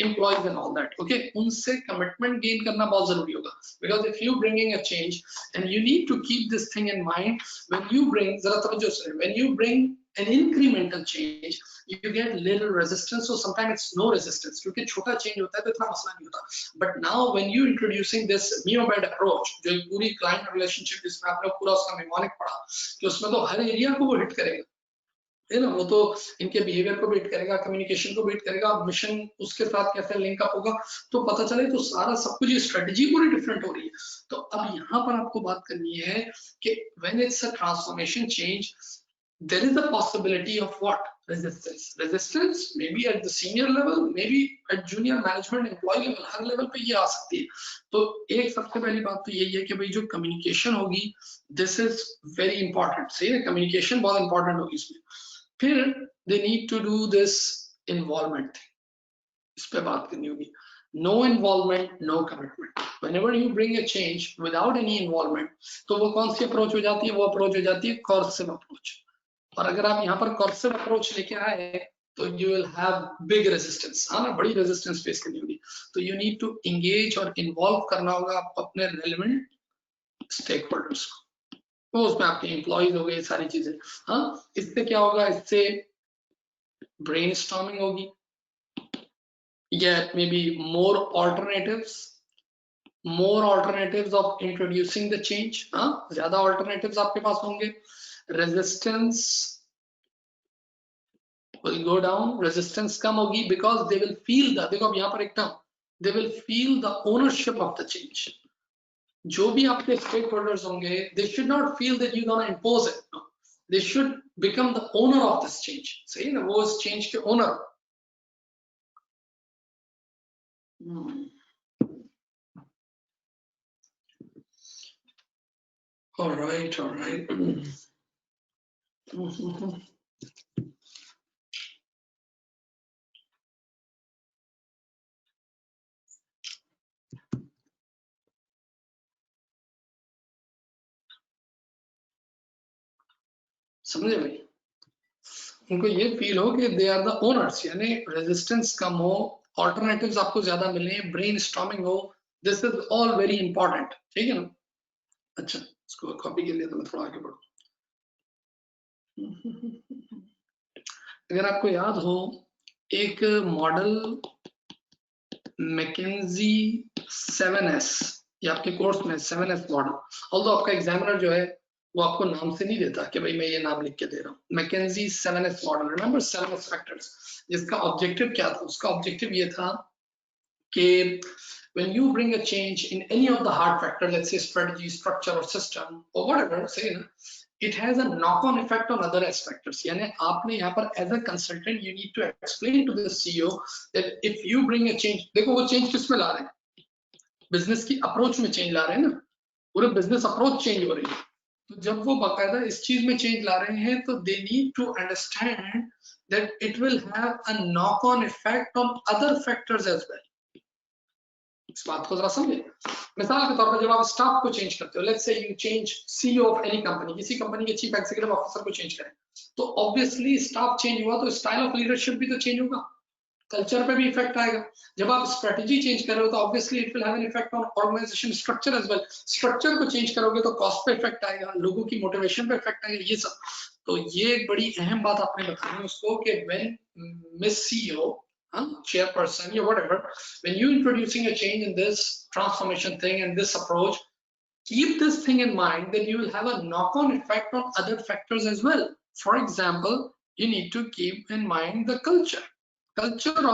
employees and all that, okay, उनसे कमिटमेंट गेन करना बहुत जरूरी होगा, because if you bringing a change and you need to keep this thing in mind when you bring, जरा तवज्जो से, when you bring an incremental change you get little resistance, so sometimes it's no resistance, क्योंकि छोटा change होता है तो इतना मसला नहीं होता, but now when you introducing this mirror approach, जो एक पूरी client relationship जिसमें आपने पूरा उसका mnemonic पढ़ा कि उसमें तो हर एरिया को वो हिट करेगा, है ना, वो तो इनके बिहेवियर को बीट करेगा, कम्युनिकेशन को बीट करेगा, मिशन उसके साथ कैसे लिंक अप होगा, तो पता चले तो सारा सब कुछ, ये स्ट्रेटजी पूरी डिफरेंट हो रही है। तो अब यहाँ पर आपको बात करनी है कि when it's a transformation change, there is a possibility of what? Resistance maybe at the senior level, maybe at junior management employee level, her level पे ये आ सकती है। तो एक सबसे पहली बात तो यही है कि भाई जो कम्युनिकेशन होगी, दिस इज वेरी इंपॉर्टेंट, सही है, कम्युनिकेशन बहुत इंपॉर्टेंट होगी इसमें। फिर they need to do this involvement, इस पे बात करनी होगी। No involvement no commitment, whenever you bring a change without any involvement, तो वो कौन सी अप्रोच हो जाती है, वो अप्रोच हो जाती है कोर्सिव अप्रोच। और अगर आप यहाँ पर कोर्सिव अप्रोच लेके आए तो you will have big resistance, हाँ ना, बड़ी रेजिस्टेंस फेस करनी होगी। तो यू नीड टू एंगेज और इन्वॉल्व करना होगा आपको अपने रेलेवेंट स्टेक होल्डर्स को, तो उसमें आपके एम्प्लॉइज हो गए, सारी चीजें। हाँ, इससे क्या होगा, इससे ब्रेनस्टॉर्मिंग होगी, या may be more alternatives of introducing the change, हाँ, ज्यादा ऑल्टरनेटिव्स आपके पास होंगे, resistance will go down, resistance कम होगी, because they will feel the, देखो अब यहाँ पर एक term, they will feel the ownership of the change। जो भी आपके स्टेक होल्डर्स होंगे, they should not feel that you're gonna impose it, no, they should become the owner of this change, सही ना, वो इस चेंज के ओनर। all right समझे भाई? उनको ये फील हो कि दे आर द ओनर्स, यानी रेजिस्टेंस कम हो, ऑल्टरनेटिव्स आपको ज्यादा मिले, ब्रेन स्टॉर्मिंग हो, this is all very important, ठीक है ना? अच्छा, इसको कॉपी के लिए तो मैं थोड़ा आगे बढ़ूं। अगर आपको याद हो, एक मॉडल मैकेंजी 7S, ये आपके कोर्स में 7S मॉडल, ऑल्दो आपका एग्जामिनर जो है वो आपको नाम से नहीं देता कि भाई मैं ये नाम लिख के दे रहा हूँ, McKinsey 7S model, remember 7S factors, जिसका ऑब्जेक्टिव क्या था? उसका ऑब्जेक्टिव ये था कि when you bring a change in any of the hard factor, let's say strategy, structure or system or whatever, say it has a knock-on effect on other aspects. यानी आपने यहाँ पर as a consultant you need to explain to the CEO that if you bring a change, देखो वो change किस में ला रहे हैं? बिजनेस की अप्रोच में चेंज ला रहे हैं ना, पूरे बिजनेस अप्रोच चेंज हो रही है, तो जब वो बाकायदा इस चीज में चेंज ला रहे हैं तो they need to understand that it will have a knock on effect on other factors as well. इस बात को जरा समझे। मिसाल के तौर पर जब आप स्टाफ को चेंज करते हो, let's say you change CEO of any company, किसी कंपनी के चीफ एग्जीक्यूटिव ऑफिसर को चेंज करें, तो ऑब्वियसली स्टाफ चेंज हुआ तो स्टाइल ऑफ लीडरशिप भी तो चेंज होगा, कल्चर पे भी इफेक्ट आएगा। जब आप स्ट्रेटजी चेंज कर रहे हो तो obviously it will have an effect on organization structure as well, structure को चेंज करोगे तो कॉस्ट पे इफेक्ट आएगा, लोगों की मोटिवेशन पे इफेक्ट आएगा, ये सब। तो ये एक बड़ी अहम बात आपने बताई उसको कि when miss CEO, chairperson or whatever, when you introducing a change in this transformation thing and this approach, keep this thing in mind that you will have a knock-on effect on other factors as well. For example, you need to keep in mind the culture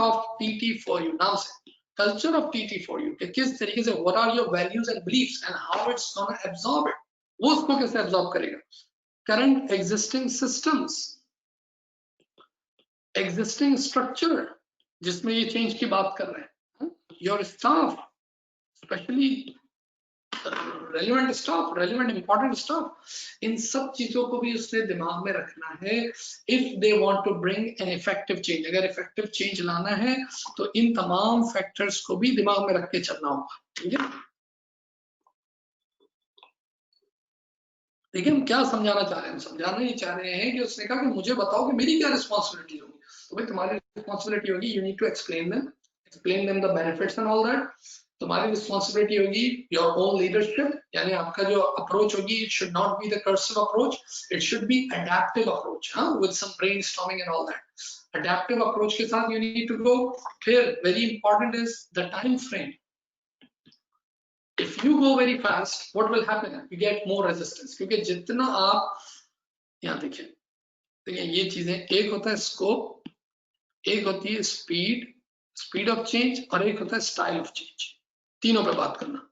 of TT for you. Now say culture of TT for you, किस तरीके से, what are your values and beliefs and how it's gonna absorb it, वो उसको कैसे absorb करेगा? Current existing systems, existing structure जिसमें ये चेंज की बात कर रहे हैं, your staff, especially relevant staff, relevant important staff, इन सब चीजों को भी उसने दिमाग में रखना है if they want to bring an effective change। अगर effective change लाना है तो इन तमाम फैक्टर्स को भी दिमाग में रख के चलना होगा, ठीक है? देखिए हम क्या समझाना चाह रहे हैं, हम समझाना ये चाह रहे हैं कि उसने कहा कि मुझे बताओ कि मेरी क्या रिस्पॉन्सिबिलिटी होगी, तो भाई तुम्हारी रिस्पॉन्सिबिलिटी होगी, you need to explain them the benefits and all that. तुम्हारी रिस्पॉन्सिबिलिटी होगी योर ओन लीडरशिप, यानी आपका जो अप्रोच होगी it should not be the coercive approach, it should be adaptive approach, हाँ, with some brainstorming and all that. Adaptive approach के साथ यू नीड टू गो। फिर very important is the time frame. If you go very fast, what will happen? You get more resistance, क्योंकि जितना आप, यहाँ देखिए देखिए ये चीजें, एक होता है स्कोप, एक होती है स्पीड ऑफ चेंज, और एक होता है स्टाइल ऑफ चेंज। तीनों पे बात करना।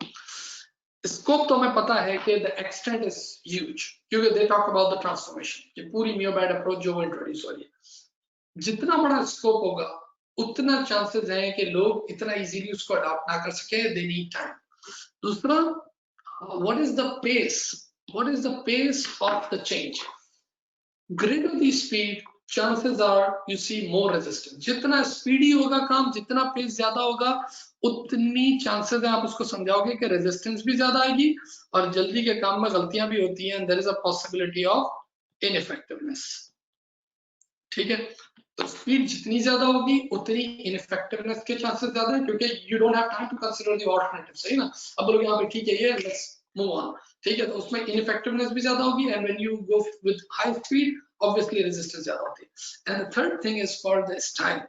स्कोप तो हमें पता है कि द एक्सटेंट इज ह्यूज, क्योंकि they talk about the transformation, ये पूरी मियोबैड अप्रोच जो वो इंट्रोड्यूस हो रही है। जितना बड़ा स्कोप होगा उतना चांसेस हैं कि लोग इतना इजीली उसको अडॉप्ट ना कर सके, दे नीड टाइम। दूसरा, what is the pace? What is the pace of the change? Greater the speed, chances are you see more resistance. जितना स्पीडी होगा काम, जितना पेस ज्यादा होगा, उतनी चांसेस है आप उसको समझाओगे कि रेजिस्टेंस भी ज्यादा आएगी और जल्दी के काम में गलतियां भी होती हैं, there is a possibility of ineffectiveness, ठीक है? तो स्पीड जितनी ज्यादा होगी उतनी इनइफेक्टिवनेस के चांसेस ज्यादा है, क्योंकि you don't have time to consider the alternative, सही ना? अब बोलोगे यहाँ पे ठीक है ये, लेट्स मूव ऑन, ठीक है? तो उसमें इनइफेक्टिवनेस भी ज्यादा होगी, and when you go with high speed obviously resistance ज्यादा होती है। And the third thing is for the style.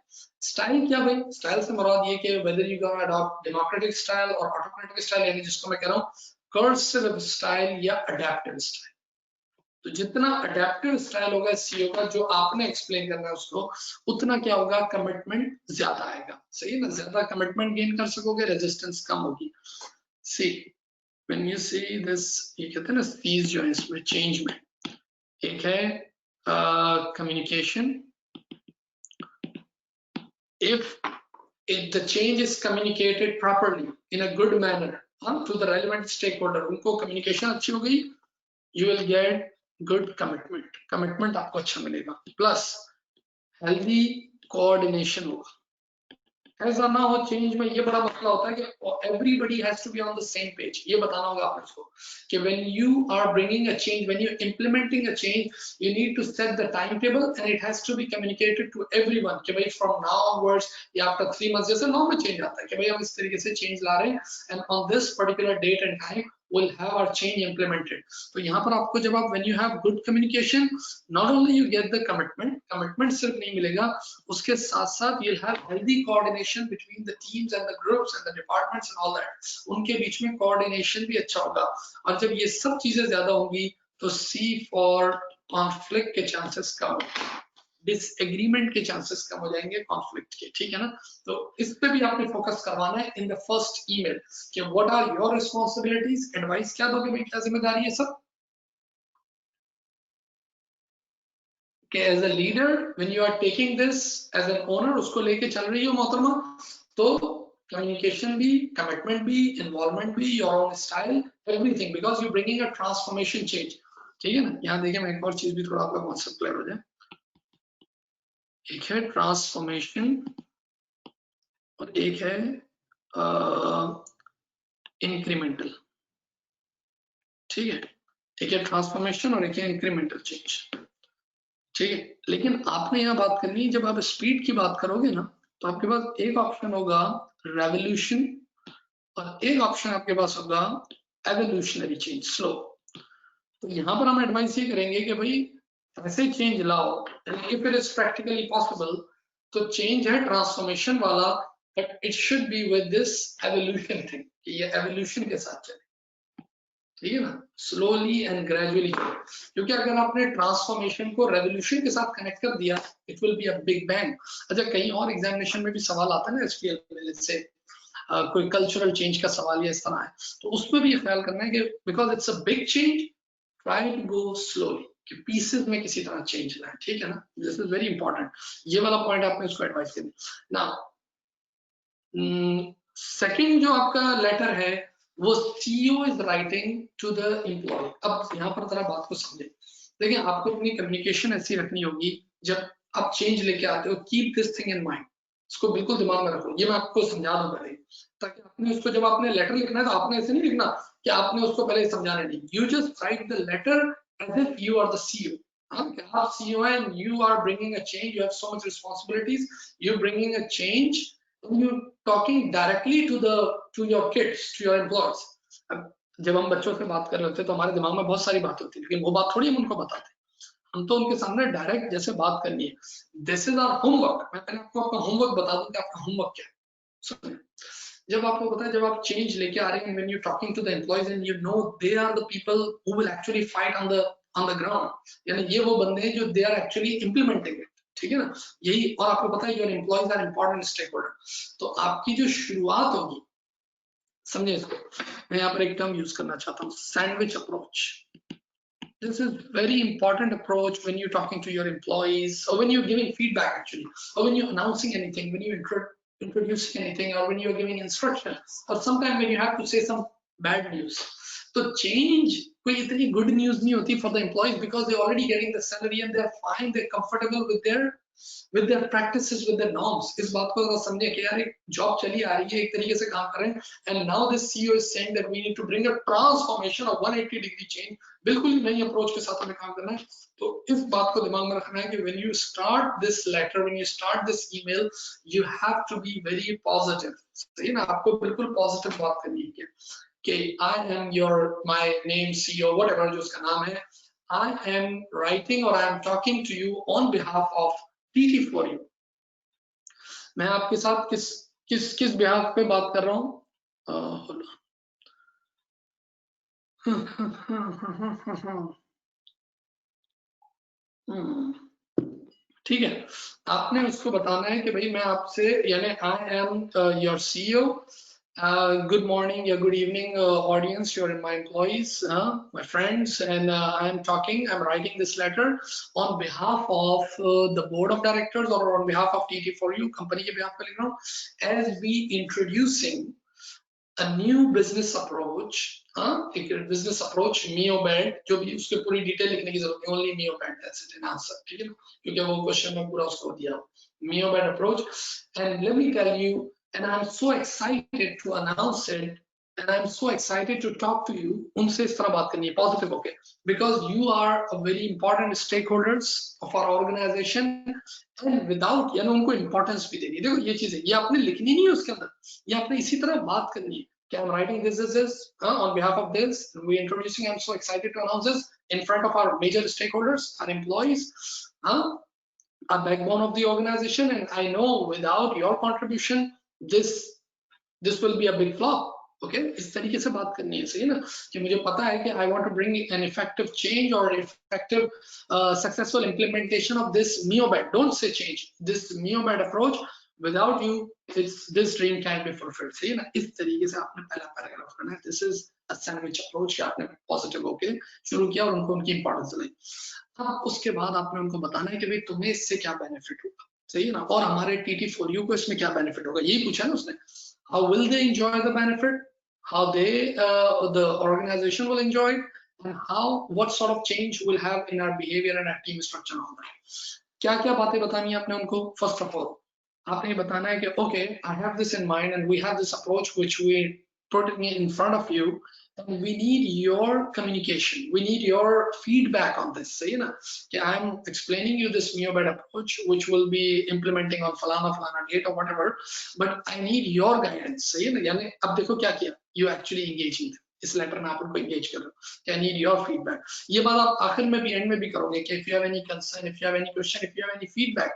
Style क्या भाई? स्टाइल से मुराद ये कि whether you gonna adopt democratic style और ऑटोक्रेटिक स्टाइल, यानी जिसको मैं कह रहा हूँ कर्सिव स्टाइल या अडैप्टिव स्टाइल। तो जितना अडैप्टिव स्टाइल होगा सीईओ का, जो आपने एक्सप्लेन करना है उसको, उतना क्या होगा, कमिटमेंट ज्यादा आएगा, सही है ना? ज्यादा कमिटमेंट गेन कर सकोगे, रेजिस्टेंस कम होगी। See when you see this, ये कहते हैं ना सीज जो है इसमें चेंज में, एक है communication. if the change is communicated properly in a good manner to the relevant stakeholder, उनको communication अच्छी हो गई, you will get good commitment आपको अच्छा मिलेगा, plus healthy coordination होगा, ऐसा ना हो चेंज में ये बड़ा मसला होता है कि everybody has to be on the same page. ये बताना होगा आपको इसको कि when you are bringing a change, when you implementing a change, you need to set the time table and it has to be communicated to everyone कि भाई फ्रॉम नाउ ऑनवर्ड्स या आफ्टर 3 मंथ्स, जैसे लॉ में चेंज आता है कि भाई हम इस तरीके से चेंज ला रहे हैं and on this particular date and time will have our change implemented। तो यहाँ पर आपको जब आप when you have good communication, not only you get the commitment सिर्फ नहीं मिलेगा, उसके साथ साथ you'll have healthy coordination between the teams and the groups and the departments and all that। उनके बीच में coordination भी अच्छा होगा। और जब ये सब चीजें ज्यादा होंगी तो C for conflict के chances कम होंगे, डिसएग्रीमेंट के चांसेस कम हो जाएंगे, कॉन्फ्लिक्ट के, ठीक है ना। तो इस पे भी आपने फोकस करवाना है इन द फर्स्ट ईमेल कि what are your responsibilities, advice क्या दोगे भाई, क्या जिम्मेदारी है सब कि as a leader when you are taking this as an owner, उसको लेके चल रही हो मोहतरमा, तो कम्युनिकेशन भी, कमिटमेंट भी, इन्वॉल्वमेंट भी, your own style, everything, because you bringing a transformation change, ठीक है ना। यहाँ देखिए मैं एक और चीज भी थोड़ा आपका कॉन्सेप्ट क्लियर हो जाए। एक है ट्रांसफॉर्मेशन और एक है इंक्रीमेंटल, ठीक है। एक है ट्रांसफॉर्मेशन और एक है इंक्रीमेंटल चेंज, ठीक है। लेकिन आपने यहाँ बात करनी है, जब आप स्पीड की बात करोगे ना, तो आपके पास एक ऑप्शन होगा रेवोल्यूशन और एक ऑप्शन आपके पास होगा एवोल्यूशनरी चेंज, स्लो। तो यहाँ पर हम एडवाइस ये करेंगे कि भाई ऐसे चेंज लाओ, if it is practically possible, तो चेंज है ट्रांसफॉर्मेशन वाला, but it should be with this evolution thing, ये एवोल्यूशन के साथ चले, ठीक है ना, स्लोली एंड ग्रेजुअली। क्योंकि अगर आपने ट्रांसफॉर्मेशन को रेवोल्यूशन के साथ कनेक्ट कर दिया, it will be a big bang. अच्छा, कहीं और एग्जामिनेशन में भी सवाल आता है ना एसपीएल में, से कोई कल्चरल चेंज का सवाल या इस तरह है, तो उसमें भी ये ख्याल करना है कि because it's a big change, try to go slowly, कि पीसेस में किसी तरह चेंज लाए, ठीक है ना। दिस इज वेरी इंपॉर्टेंट, ये वाला पॉइंट आपने उसको एडवाइस करनी ना। सेकंड जो आपका लेटर है वो CEO is writing to the employee. अब यहाँ पर जरा बात को समझे, देखिए आपको अपनी कम्युनिकेशन ऐसी रखनी होगी, जब आप चेंज लेके आते हो, keep this thing in mind, इसको बिल्कुल दिमाग में रखो, ये मैं आपको समझा दूं पहले, ताकि आपने उसको जब आपने लेटर लिखना है तो आपने ऐसे नहीं लिखना कि आपने उसको पहले समझाना नहीं, you just write the letter as if you are the CEO. आप सीईओ हैं and you are bringing a change, you have so much responsibilities, you're bringing a change, you're talking directly to your kids, to your employees। अब जब हम बच्चों से बात कर रहे होते हैं तो हमारे दिमाग में बहुत सारी बातें होती है, लेकिन वो बात थोड़ी हम उनको बताते हैं, हम तो उनके सामने डायरेक्ट जैसे बात करनी है। This is our homework. मैं पहले आपको आपका होमवर्क बता दूं कि आपका होमवर्क क्या है। सुनिए, जब आपको पता है, जब आप चेंज लेके आ रहे हैं, when you talking to the employees and you know they are the people who will actually fight on the ground, यानी ये वो बंदे हैं जो they are actually implementing it, ठीक है ना, यही। और आपको पता है your employees are important stakeholder, तो आपकी जो शुरुआत होगी, समझे इसको, मैं यहाँ पर एक टर्म यूज करना चाहता हूँ, sandwich approach. This is very important approach when you're talking to your employees, or when you're giving feedback actually, or when you're announcing anything, when you're introducing anything, or when you're giving instructions, or sometimes when you have to say some bad news. So change कोई इतनी good news नहीं होती for the employees, because they're already getting the salary and they're fine, they're comfortable with their practices, with their norms। इस बात को अगर समझे कि यार एक जॉब चली आ रही है, एक तरीके से काम कर रहे हैं, and now this CEO is saying that we need to bring a transformation of 180-degree change, बिल्कुल नई अप्रोच के साथ हमें काम करना है। तो इस बात को दिमाग में रखना है कि when you start this letter, when you start this email, you have to be very positive। सही ना, आपको बिल्कुल पॉजिटिव बात करनी है कि I am my name CEO, whatever जो उसका नाम है, I am writing or I am talking to you on behalf of TT for you। मैं आपके साथ किस बिहाफ पे बात कर रहा हूँ, ठीक है। आपने उसको बताना है कि भाई मैं आपसे, यानी I am your CEO, good morning or good evening audience, you're my employees, my friends, and I'm writing this letter on behalf of the board of directors, or on behalf of TT for you company के behalf पे लिख रहा हूँ, as we introducing a new business approach। एक business approach MioBand, जो भी उसके पूरी डिटेल लिखने की जरूरत नहीं, only MioBand, that's it in answer, ठीक है ना, क्योंकि वो क्वेश्चन में पूरा उसको दिया। Mio-based approach. And let me tell you, and I'm so excited to announce it, and I'm so excited to talk to you. उनसे इस तरह बात करनी है, positive, okay? Because you are a very important stakeholders of our organization, and without, यानी उनको importance भी देनी है. देखो ये चीज़ है, ये आपने लिखनी नहीं है उसके अंदर, ये आपने इसी तरह बात करनी है. Okay, I'm writing this on behalf of this. We're introducing. I'm so excited to announce this in front of our major stakeholders, our employees, a backbone of the organization. And I know without your contribution, this will be a big flop. Okay, इस तरीके से बात करनी है, सही है ना? कि मुझे पता है कि I want to bring an effective change or effective successful implementation of this Mio-based. Don't say change. This Mio-based approach. Without you, this dream can't be fulfilled. सही है ना? इस तरीके से आपने पहला पैराग्राफ करना है. This is a sandwich approach कि आपने पॉजिटिव होके शुरू किया और उनको उनकी इंपॉर्टेंस दी. अब उसके बाद आपने उनको बताना है कि भाई तुम्हें इससे क्या बेनिफिट होगा, सही है ना? और हमारे TT4U को इसमें क्या बेनिफिट होगा, यही पूछा है ना उसने. How will they enjoy the benefit? How the organization will enjoy it, and what sort of change will have in our behavior and our team structure and all that. क्या क्या बातें बतानी है आपने उनको? First of all, आपने बताना है कि okay, I have this in mind and we have this approach which we put in front of you, and we need your communication, we need your feedback on this. सही है ना? कि I'm explaining you this Mio-based approach which will be implementing on falana date or whatever, but I need your guidance. सही है ना? यानी अब देखो क्या किया, you actually engaging them. इस लेटर में आप उनको engage कर रहे हो. I need your feedback. ये बात आप आखिर में भी, एंड में भी करोगे कि if you have any concern, if you have any question, if you have any feedback,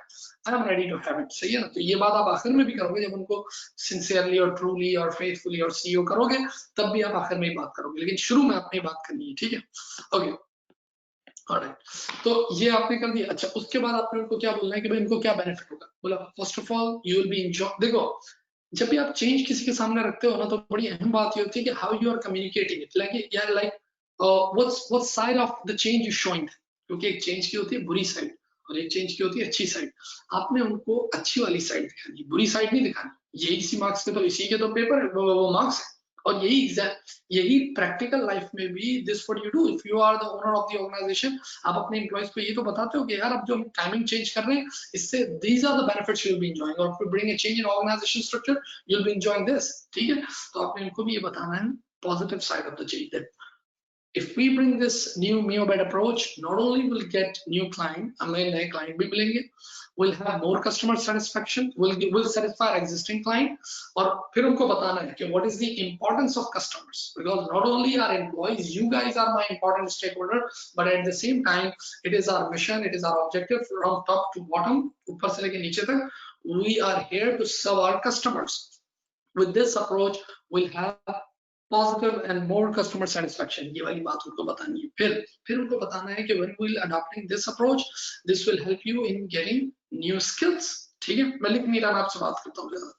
I am ready to have it. सही है ना? तो ये बात आप आखिर में भी करोगे जब उनको sincerely और truly और faithfully और CEO करोगे, तब भी आप आखिर में ही बात करोगे, लेकिन शुरू में आपने बात करनी है. ठीक है? Okay, alright. तो ये आपने कर दिया. अच्छा, उसके बाद आपने उनको क्या बोलना है कि भाई इनको क्या बेनिफिट होगा. बोला first of all you will B enjoy. देखो जब भी आप चेंज किसी के सामने रखते हो ना, तो बड़ी अहम बात ये होती है कि how you are communicating it. Like what side of the change you showing. क्योंकि एक चेंज की होती है बुरी साइड और एक चेंज की होती है अच्छी साइड. आपने उनको अच्छी वाली साइड दिखानी, बुरी साइड नहीं दिखानी. यही इसी मार्क्स के तो इसी के तो पेपर वो मार्क्स है. और यही प्रैक्टिकल लाइफ में भी this what you do. If you are the owner of the organization, आप अपने एम्प्लॉइज को ये तो बताते हो कि यार अब जो हम टाइमिंग चेंज कर रहे हैं, इससे these are the benefits you will be enjoying, और if you bring a change in organisation structure you will be enjoying this. ठीक है? तो आपने इनको भी ये बताना है positive side of the change, that if we bring this new Mio-based approach, not only will get new client, हमें नए client भी मिलेंगे, we'll have more customer satisfaction, we'll satisfy existing client. और फिर उनको बताना है कि what is the importance of customers, because not only our employees, you guys are my important stakeholder, but at the same time it is our mission, it is our objective from top to bottom, ऊपर से लेके नीचे तक, we are here to serve our customers. With this approach we'll have positive and more customer satisfaction. ये वाली बात उनको बतानी है. फिर उनको बताना है कि when we'll adopting this approach, this will help you in getting new skills. ठीक है? मैं लिख नहीं रहा, आपसे बात करता हूँ ज्यादा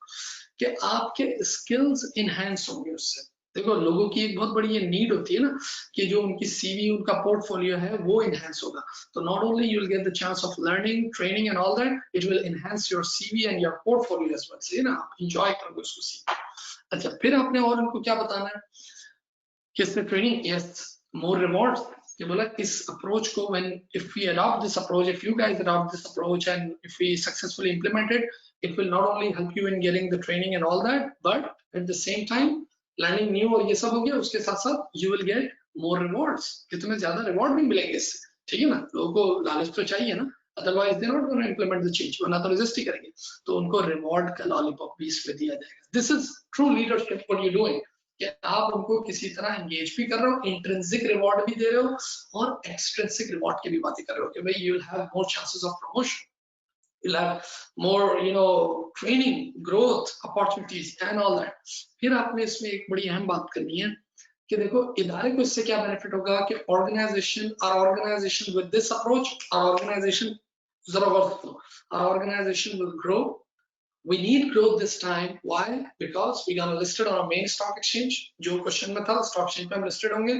कि आपके skills enhance होंगे उससे. देखो लोगों की एक बहुत बड़ी ये नीड होती है ना कि जो उनकी CV, उनका पोर्टफोलियो है वो enhance होगा. तो not only you will get the chance of learning, training and all that, it will enhance your CV and your portfolio as well. सही है ना? आप enjoy करोगे उसको सीख. अच्छा, फिर आपने और उनको क्या बताना है कि इससे ट्रेनिंग, यस, मोर रिवॉर्ड्स. कि बोला इस अप्रोच को when if we adopt this approach, if you guys adopt this approach and if we successfully implement it, it will not only help you in getting the training and all that, but at the same time learning new और ये सब हो गया, उसके साथ साथ you will get more rewards, कि तुम्हें ज्यादा रिवॉर्ड भी मिलेंगे इससे. ठीक है ना? लोगों को लालच तो चाहिए ना, otherwise they're not going to implement the change, वरना तो रेजिस्ट ही करेंगे. तो उनको रिवॉर्ड का लॉलीपॉप भी इसमें दिया जाएगा. This is true leadership what you doing, कि आप उनको किसी तरह एंगेज भी कर रहे हो, इंट्रिंसिक रिवॉर्ड भी दे रहे हो और एक्सट्रिंसिक रिवॉर्ड की भी बातें कर रहे हो कि भाई you will have more chances of promotion, you'll have more training, growth opportunities and all that. फिर आपने इसमें एक बड़ी अहम बात करनी है कि देखो इदारे को इससे क्या बेनिफिट होगा कि organization with this approach, our organization will grow. We need growth this time. Why? Because we're gonna listed on a main stock exchange. जो क्वेश्चन में था, स्टॉक एक्सचेंज पे हम लिस्टेड होंगे.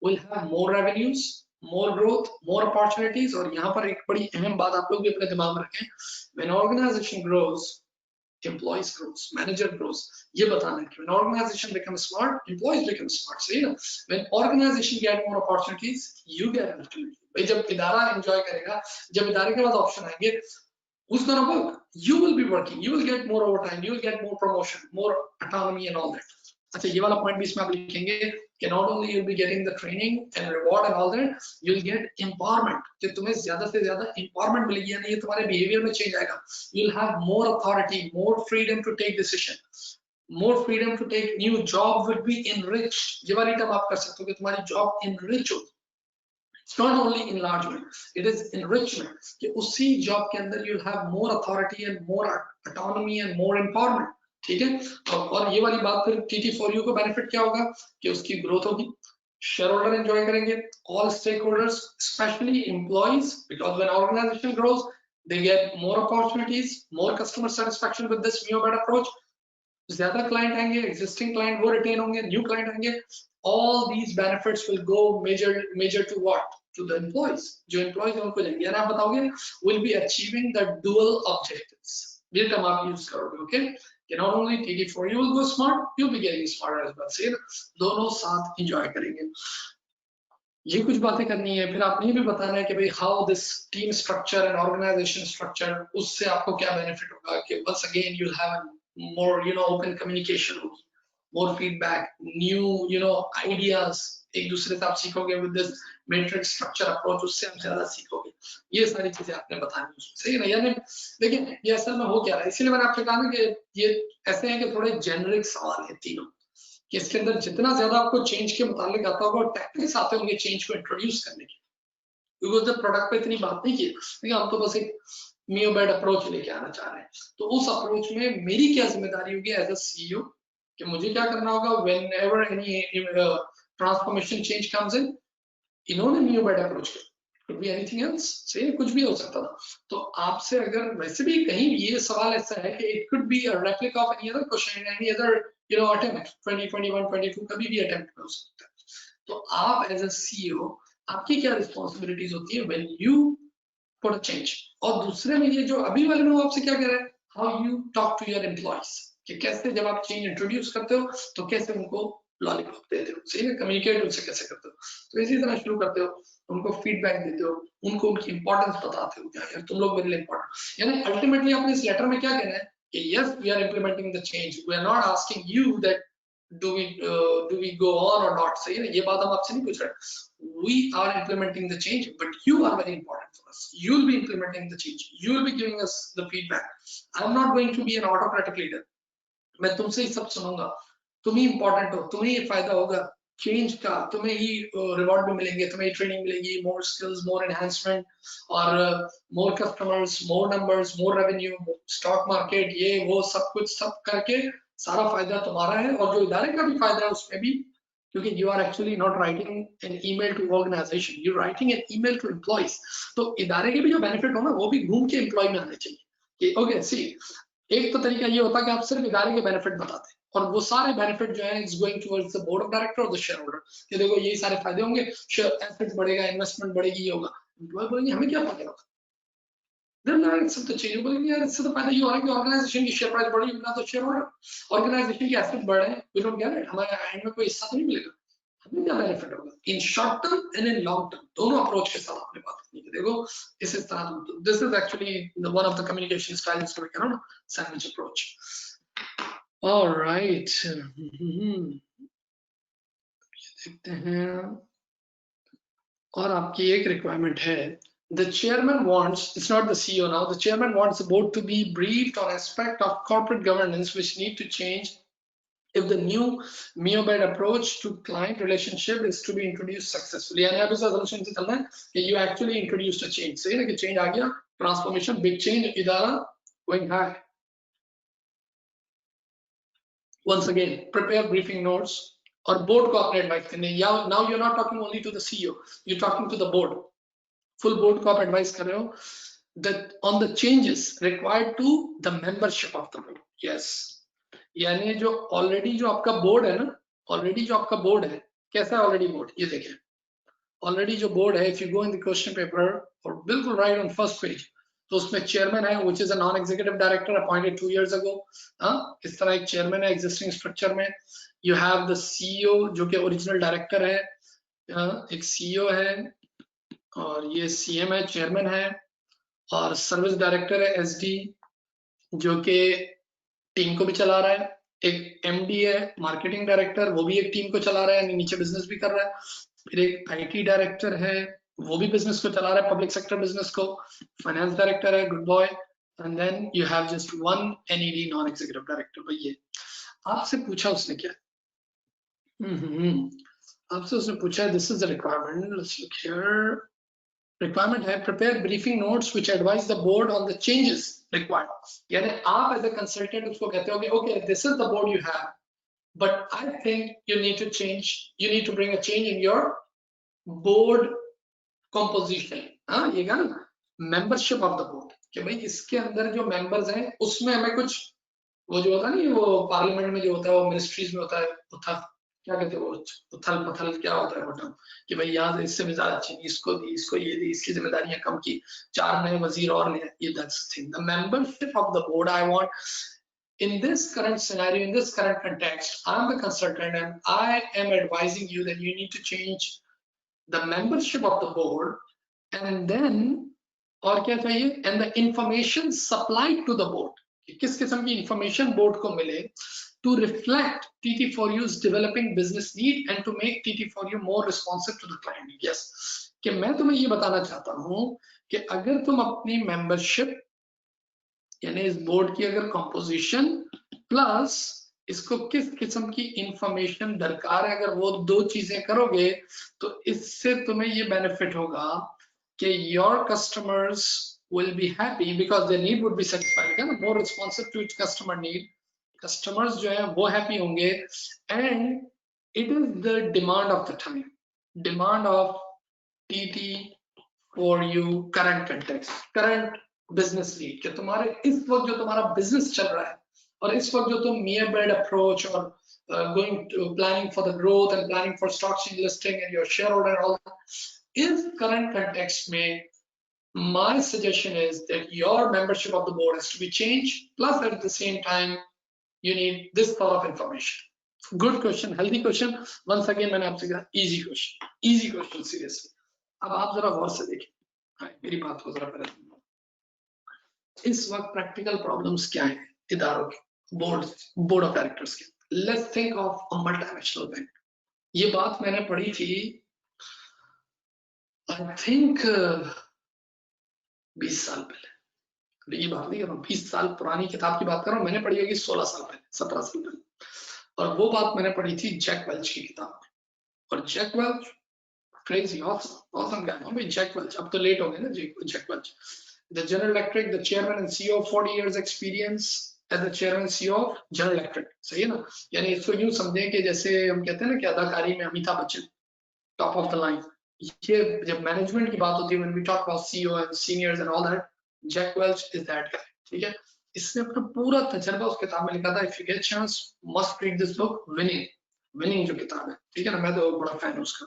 We'll have more revenues, more growth, more opportunities. और यहाँ पर एक बड़ी अहम बात आप लोग भी अपने दिमाग में रखें. When organization grows, employees grows, manager grows. ये बताना है कि when organization becomes smart, employees become smart. सही ना? When organization get more opportunities, you get opportunities. भाई जब इदारा एंजॉय करेगा, जब इदारे के बाद ऑप्शन आएंगे, who's gonna work? You will be working, you will get more overtime, you will get more promotion, more autonomy and all that. अच्छा, ये वाला point भी इसमें आप लिखेंगे कि not only you'll be getting the training and reward and all that, you'll get empowerment, कि तुम्हें ज्यादा से ज्यादा empowerment मिलेगी, यानी ये तुम्हारे behavior में change आएगा. You'll have more authority, more freedom to take decision, more freedom to take new job will be enriched. ये वाली टर्म आप कर सकते हो कि तुम्हारी job enrich हो. It's not only enlargement, it is enrichment. कि उसी job के अंदर you'll have more authority and more autonomy and more empowerment. ठीक है, और ये वाली बात फिर TT4U को benefit क्या होगा कि उसकी growth होगी, shareholder enjoy करेंगे, all stakeholders, especially employees, because when organization grows, they get more opportunities, more customer satisfaction with this Mio-Bed approach. ज्यादा client आएंगे, existing client वो retain होंगे, new client आएंगे. All these benefits will go major to what? To the employees. जो employees हैं उनको जाएंगे. यानी आप बताओगे, will be achieving the dual objectives. ये टर्म आप यूज करोगे, okay? कि not only TT4U will go smart, you'll be getting smarter as well. See, दोनों साथ enjoy करेंगे. ये कुछ बातें करनी है, फिर आपने ये भी बताना है कि भाई how this team structure and organization structure, उससे आपको क्या benefit होगा कि once again you'll have more open communication होगी, more feedback, new ideas, एक दूसरे से आप सीखोगे with this matrix structure approach, उससे आप ज्यादा सीखोगे. ये सारी चीजें आपने बतानी है उसमें, सही है ना? यानी लेकिन ये असल में हो क्या रहा है, इसीलिए मैंने आपसे कहा ना कि ये ऐसे हैं कि थोड़े जेनरिक सवाल है तीनों, कि इसके अंदर जितना ज्यादा आपको चेंज के मुतालिक आता होगा, टेक्निक्स आते होंगे चेंज को इंट्रोड्यूस करने के, क्योंकि उस प्रोडक्ट पे इतनी बात नहीं की, लेकिन हम तो बस एक Mio-Bed अप्रोच लेके आना चाह रहे हैं. तो उस अप्रोच में मेरी क्या जिम्मेदारी होगी एज अ CEO कि मुझे क्या करना होगा whenever any transformation change comes in. इन्होंने Mio-Bed अप्रोच किया, could be anything else, सही, कुछ भी हो सकता था. तो आपसे अगर वैसे भी कहीं ये सवाल ऐसा है कि it could be a replica of any other question, any other attempt, 2021, 22 कभी भी attempt हो सकता है. तो आप एज अ CEO आपकी क्या रिस्पॉन्सिबिलिटीज होती है when you put a change. और दूसरे में ये जो अभी वाले में वो आपसे क्या कह रहा है, how you talk to your employees, कि कैसे जब आप चेंज इंट्रोड्यूस करते हो तो कैसे उनको लॉलीपॉप देते हो, सही है, कम्युनिकेट उनसे कैसे करते हो. तो इसी तरह शुरू करते हो, उनको फीडबैक देते हो, उनको उनकी इंपॉर्टेंस बताते हो, क्या यार तुम लोग मेरे लिए इंपॉर्टेंट. यानी अल्टीमेटली आपने इस लेटर में क्या कहना है कि yes we are implementing the change, we are not asking you that do we go on or not, सही है, ये बात हम आपसे नहीं पूछ रहे. We are implementing the change, but you are very important for us. You will be implementing the change. You will be giving us the feedback. I'm not going to be an autocratic leader. मैं तुमसे ही सब सुनूंगा, तुम ही important हो, तुम्हें ही फायदा होगा चेंज का, तुम्हें ही रिवॉर्ड भी मिलेंगे, तुम्हें ही ट्रेनिंग मिलेगी, मोर स्किल्स, मोर एनहांसमेंट, और मोर कस्टमर्स, मोर numbers, more revenue, stock market, ये वो सब कुछ, सब करके सारा फायदा तुम्हारा है, और जो इदारे का भी फायदा है उसमें भी, क्योंकि you are actually not writing an email to organization, you're writing an email to employees. तो इदारे के भी जो बेनिफिट हो ना वो भी घूम के एम्प्लॉय में आने चाहिए कि ओके सी, एक तो तरीका ये होता है कि आप सिर्फ इदारे के बेनिफिट बताते हैं, और वो सारे बेनिफिट जो है it's going towards the board of director और द शेयर होल्डर, कि देखो यही सारे फायदे होंगे, शेयर एसेट्स बढ़ेगा, इन्वेस्टमेंट बढ़ेगी, ये होगा. एम्प्लॉय बोलेंगे हमें क्या फायदा होगा, सब तो चेंज बोलेंगे यार इससे तो फायदा ये हो रहा है कि ऑर्गेनाइजेशन की शेयर प्राइस बढ़ी, ना तो शेयर होल्डर, ऑर्गेनाइजेशन की एसेट बढ़ रहे हैं, वी डोंट गेट इट, हमारे एंड में कोई हिस्सा तो नहीं मिलेगा, हमें क्या बेनिफिट होगा. In short term and in long term दोनों अप्रोच के साथ आपने बात करनी है. देखो इस तरह, this is actually one of the communication styles we can sandwich approach. Alright, देखते हैं, और आपकी एक रिक्वायरमेंट है, the chairman wants, it's not the CEO now, the chairman wants the board to be briefed on aspect of corporate governance which need to change if the new Mio-Bed approach to client relationship is to be introduced successfully. यानी आप इस assumption से चलना है कि you actually introduced a change, सही है कि change आ गया, transformation, big change, इदारा going high. Once again, prepare briefing notes और board को अपने advice करने. Now you're not talking only to the CEO, you're talking to the board. Full board को आप एडवाइस कर रहे हो that on the changes required to the membership of the board. Yes, यानी जो ऑलरेडी जो आपका बोर्ड है ना, ऑलरेडी जो आपका बोर्ड है, कैसा है ऑलरेडी बोर्ड, ये देखिए ऑलरेडी जो बोर्ड है, if you go in the question paper और बिल्कुल राइट ऑन फर्स्ट पेज, तो उसमें चेयरमैन है which is a non executive director appointed 2 years ago. इस तरह एक चेयरमैन है एग्जिस्टिंग स्ट्रक्चर में. you have the CEO जो कि ओरिजिनल डायरेक्टर है, एक CEO है, और ये CM है, चेयरमैन है, और सर्विस डायरेक्टर है SD, जो कि टीम को भी चला रहा है। एक MD है मार्केटिंग डायरेक्टर, वो भी एक टीम को चला रहा है, नीचे बिजनेस भी कर रहा है। फिर एक IT डायरेक्टर है, वो भी बिजनेस को चला रहा है, पब्लिक सेक्टर बिजनेस को। फाइनेंस डायरेक्टर है, good boy. And then you have just one NED non executive director. भाई ये आपसे पूछा उसने क्या, आपसे उसने पूछा this is the requirement, let's look here. Requirement है prepare briefing notes which advise the board on the changes required. यानी आप एज अ कंसल्टेंट उसको कहते हो कि okay this is the board you have, but I think you need to change, you need to bring a change in your board composition. हाँ ये ना मेंबरशिप ऑफ द बोर्ड, कि भाई इसके अंदर जो मेंबर्स हैं उसमें हमें कुछ, वो जो होता है नहीं, वो पार्लियामेंट में जो होता है, वो मिनिस्ट्रीज में होता है, उथल क्या कहते हैं वो, उथल पथल क्या होता है वो टर्म, कि भाई यहाँ से इससे भी ज्यादा चाहिए, इसको दी, इसको ये दी, इसकी जिम्मेदारियां कम की, 4 नए वजीर और ले, ये that's the thing. The membership of the board I want in this current scenario, in this current context, I'm the consultant and I am advising you that you need to change the membership of the board, and then और क्या चाहिए, and the information supplied to the board, किस किस्म की information board को मिले to reflect TT4U's developing business need and to make TT4U more responsive to the client. Yes, कि मैं तुम्हें ये बताना चाहता हूँ कि अगर तुम अपनी membership यानी इस बोर्ड की अगर कंपोजिशन प्लस इसको किस किस्म की इंफॉर्मेशन दरकार है, अगर वो 2 चीजें करोगे तो इससे तुम्हें ये बेनिफिट होगा कि your customers will be happy because their need would be satisfied, है ना, more responsive to its customer need, customers जो है वो हैप्पी होंगे। And it is the demand of the time, demand of TT4U current context, current business need, कि तुम्हारे इस वक्त जो तुम्हारा बिजनेस चल रहा है और इस वक्त जो तुम नियर बेड अप्रोच और going to planning for the growth and planning for stock exchange listing and your shareholder all इस करंट कंटेक्स्ट में my suggestion is that your membership of the board has to be changed, plus at the same time you need this sort of information. Good question, healthy question. Once again मैंने आपसे कहा easy question seriously. अब आप जरा गौर से देखिए, मेरी बात को जरा पहले, इस वक्त प्रैक्टिकल प्रॉब्लम्स क्या हैं इदारों के, बोर्ड ऑफ डायरेक्टर्स के। Let's think of a multinational bank. ये बात मैंने पढ़ी थी आई थिंक 20 साल पहले, ये बात नहीं कर रहा हूँ 20 साल पुरानी किताब की बात कर रहा हूँ, मैंने पढ़ी होगी 16 साल पहले, 17 साल पहले, और वो बात मैंने पढ़ी थी जैक वेल्च की किताब में। और Jack Welch crazy awesome guy, भाई जैक वेल्च, अब तो लेट हो गए ना Jack Welch, the General Electric, the chairman and CEO, 40 years experience as the chairman and CEO of General Electric, सही है ना। यानी इसको यूं समझें कि जैसे हम कहते हैं ना कि अदाकारी में Amitabh Bachchan top of the line, ये जब मैनेजमेंट की बात होती है when we talk about CEO and seniors and all that, Jack Welch is that guy, ठीक है। इसने अपना पूरा तजर्बा उस किताब में लिखा था, if you get chance must read this book, winning जो किताब है, ठीक है ना, मैं तो बड़ा फैन हूँ उसका।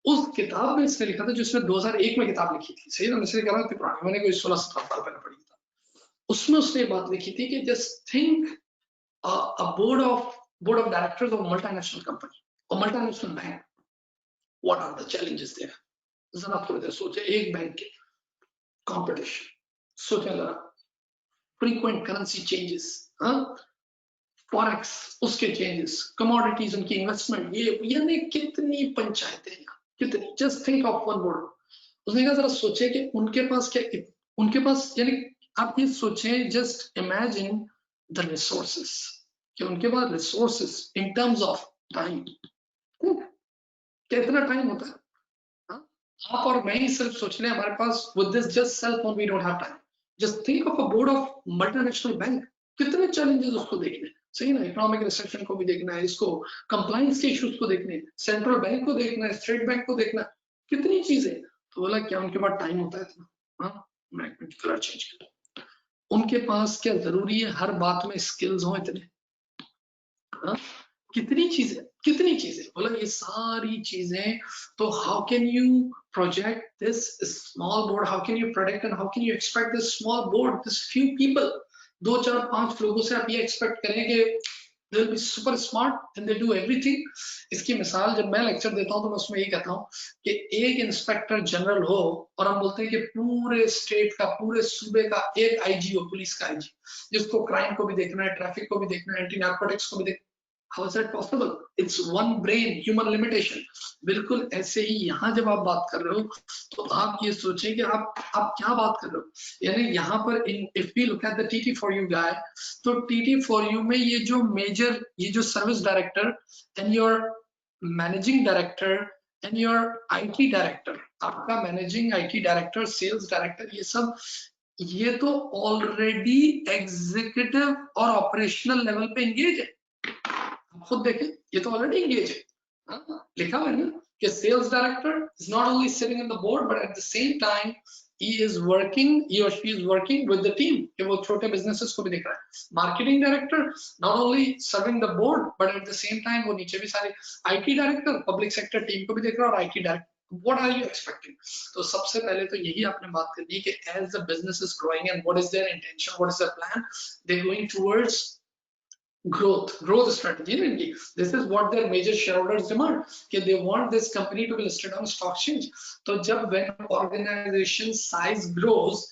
उस किताब में इसने लिखा था, जो इसने 2001 में किताब लिखी थी, सही ना, मैं कह रहा हूँ पुरानी, मैंने कोई 16-17 साल पहले पढ़ी था। उसमें उसने बात लिखी थी कि just think a board of directors of multinational company और multinational bank, what are the challenges there. जरा थोड़ी देर सोचे, एक बैंक के कंपटीशन, सोचे जरा, फ्रीक्वेंट करेंसी चेंजेस, फॉरेक्स उसके चेंजेस, कमोडिटीज उनकी इन्वेस्टमेंट, ये यानी कितनी पंचायतें, कितनी, just think of one board. उसने कहा जरा सोचे कि उनके पास क्या, उनके पास, यानी आप ये सोचें, जस्ट इमेजिन द रिसोर्सेस, कि उनके पास resources in terms of time, कितना टाइम होता है। आप और मैं ही सिर्फ सोच लें, हमारे पास with this just cell phone we don't have time. Just think of a board of multinational bank, कितने चैलेंजेस उसको देखने, सही ना, इकोनॉमिक रिसेशन को भी देखना है, इसको कंप्लायंस के इश्यूज को देखने हैं, सेंट्रल बैंक को देखना है, स्टेट बैंक को देखना है, कितनी चीजें। तो बोला क्या उनके पास टाइम होता है इतना? हाँ, मैं कलर चेंज कर, उनके पास क्या जरूरी है हर बात में स्किल्स हो इतने? हाँ, कितनी चीजें, बोला ये सारी चीजें। तो how can you project this small board, how can you product and how can you expect this small board, this few people, 2, 4, 5 लोगों से आप ये एक्सपेक्ट करें कि they will be super smart and they do everything. इसकी मिसाल जब मैं लेक्चर देता हूँ तो मैं उसमें यही कहता हूँ कि एक इंस्पेक्टर जनरल हो और हम बोलते हैं कि पूरे स्टेट का, पूरे सूबे का एक आईजी हो, पुलिस का आईजी, जिसको क्राइम को भी देखना है, ट्रैफिक को भी देखना है, एंटी नार्कोटिक्स को भी देखना है। How is that possible? It's one brain, human limitation. बिल्कुल ऐसे ही यहाँ जब आप बात कर रहे हो तो आप ये सोचें कि आप क्या बात कर रहे हो। यानी यहाँ पर if we look at the TT4U guy, तो TT4U में ये जो मेजर, ये जो service director and your managing director and your IT director, आपका managing IT director, sales director, ये सब, ये तो ऑलरेडी एग्जीक्यूटिव और ऑपरेशनल लेवल पे एंगेज है। खुद देखें, ये तो ऑलरेडी एंगेज है। लिखा हुआ है ना कि sales director is not only sitting in the board but at the same time he is working, he or she is working with the team, कि वो छोटे businesses को भी देख रहा है। Marketing director not only serving the board but at the same time वो नीचे भी सारे IT director public sector team को भी देख रहा है और IT director. What are you expecting? तो सबसे पहले तो यही आपने बात करनी है कि as the business is growing and what is their intention, what is their plan, they're going towards growth strategy. This is what their major shareholders demand, कि they want this company to be listed on stock exchange. तो जब when organization size grows,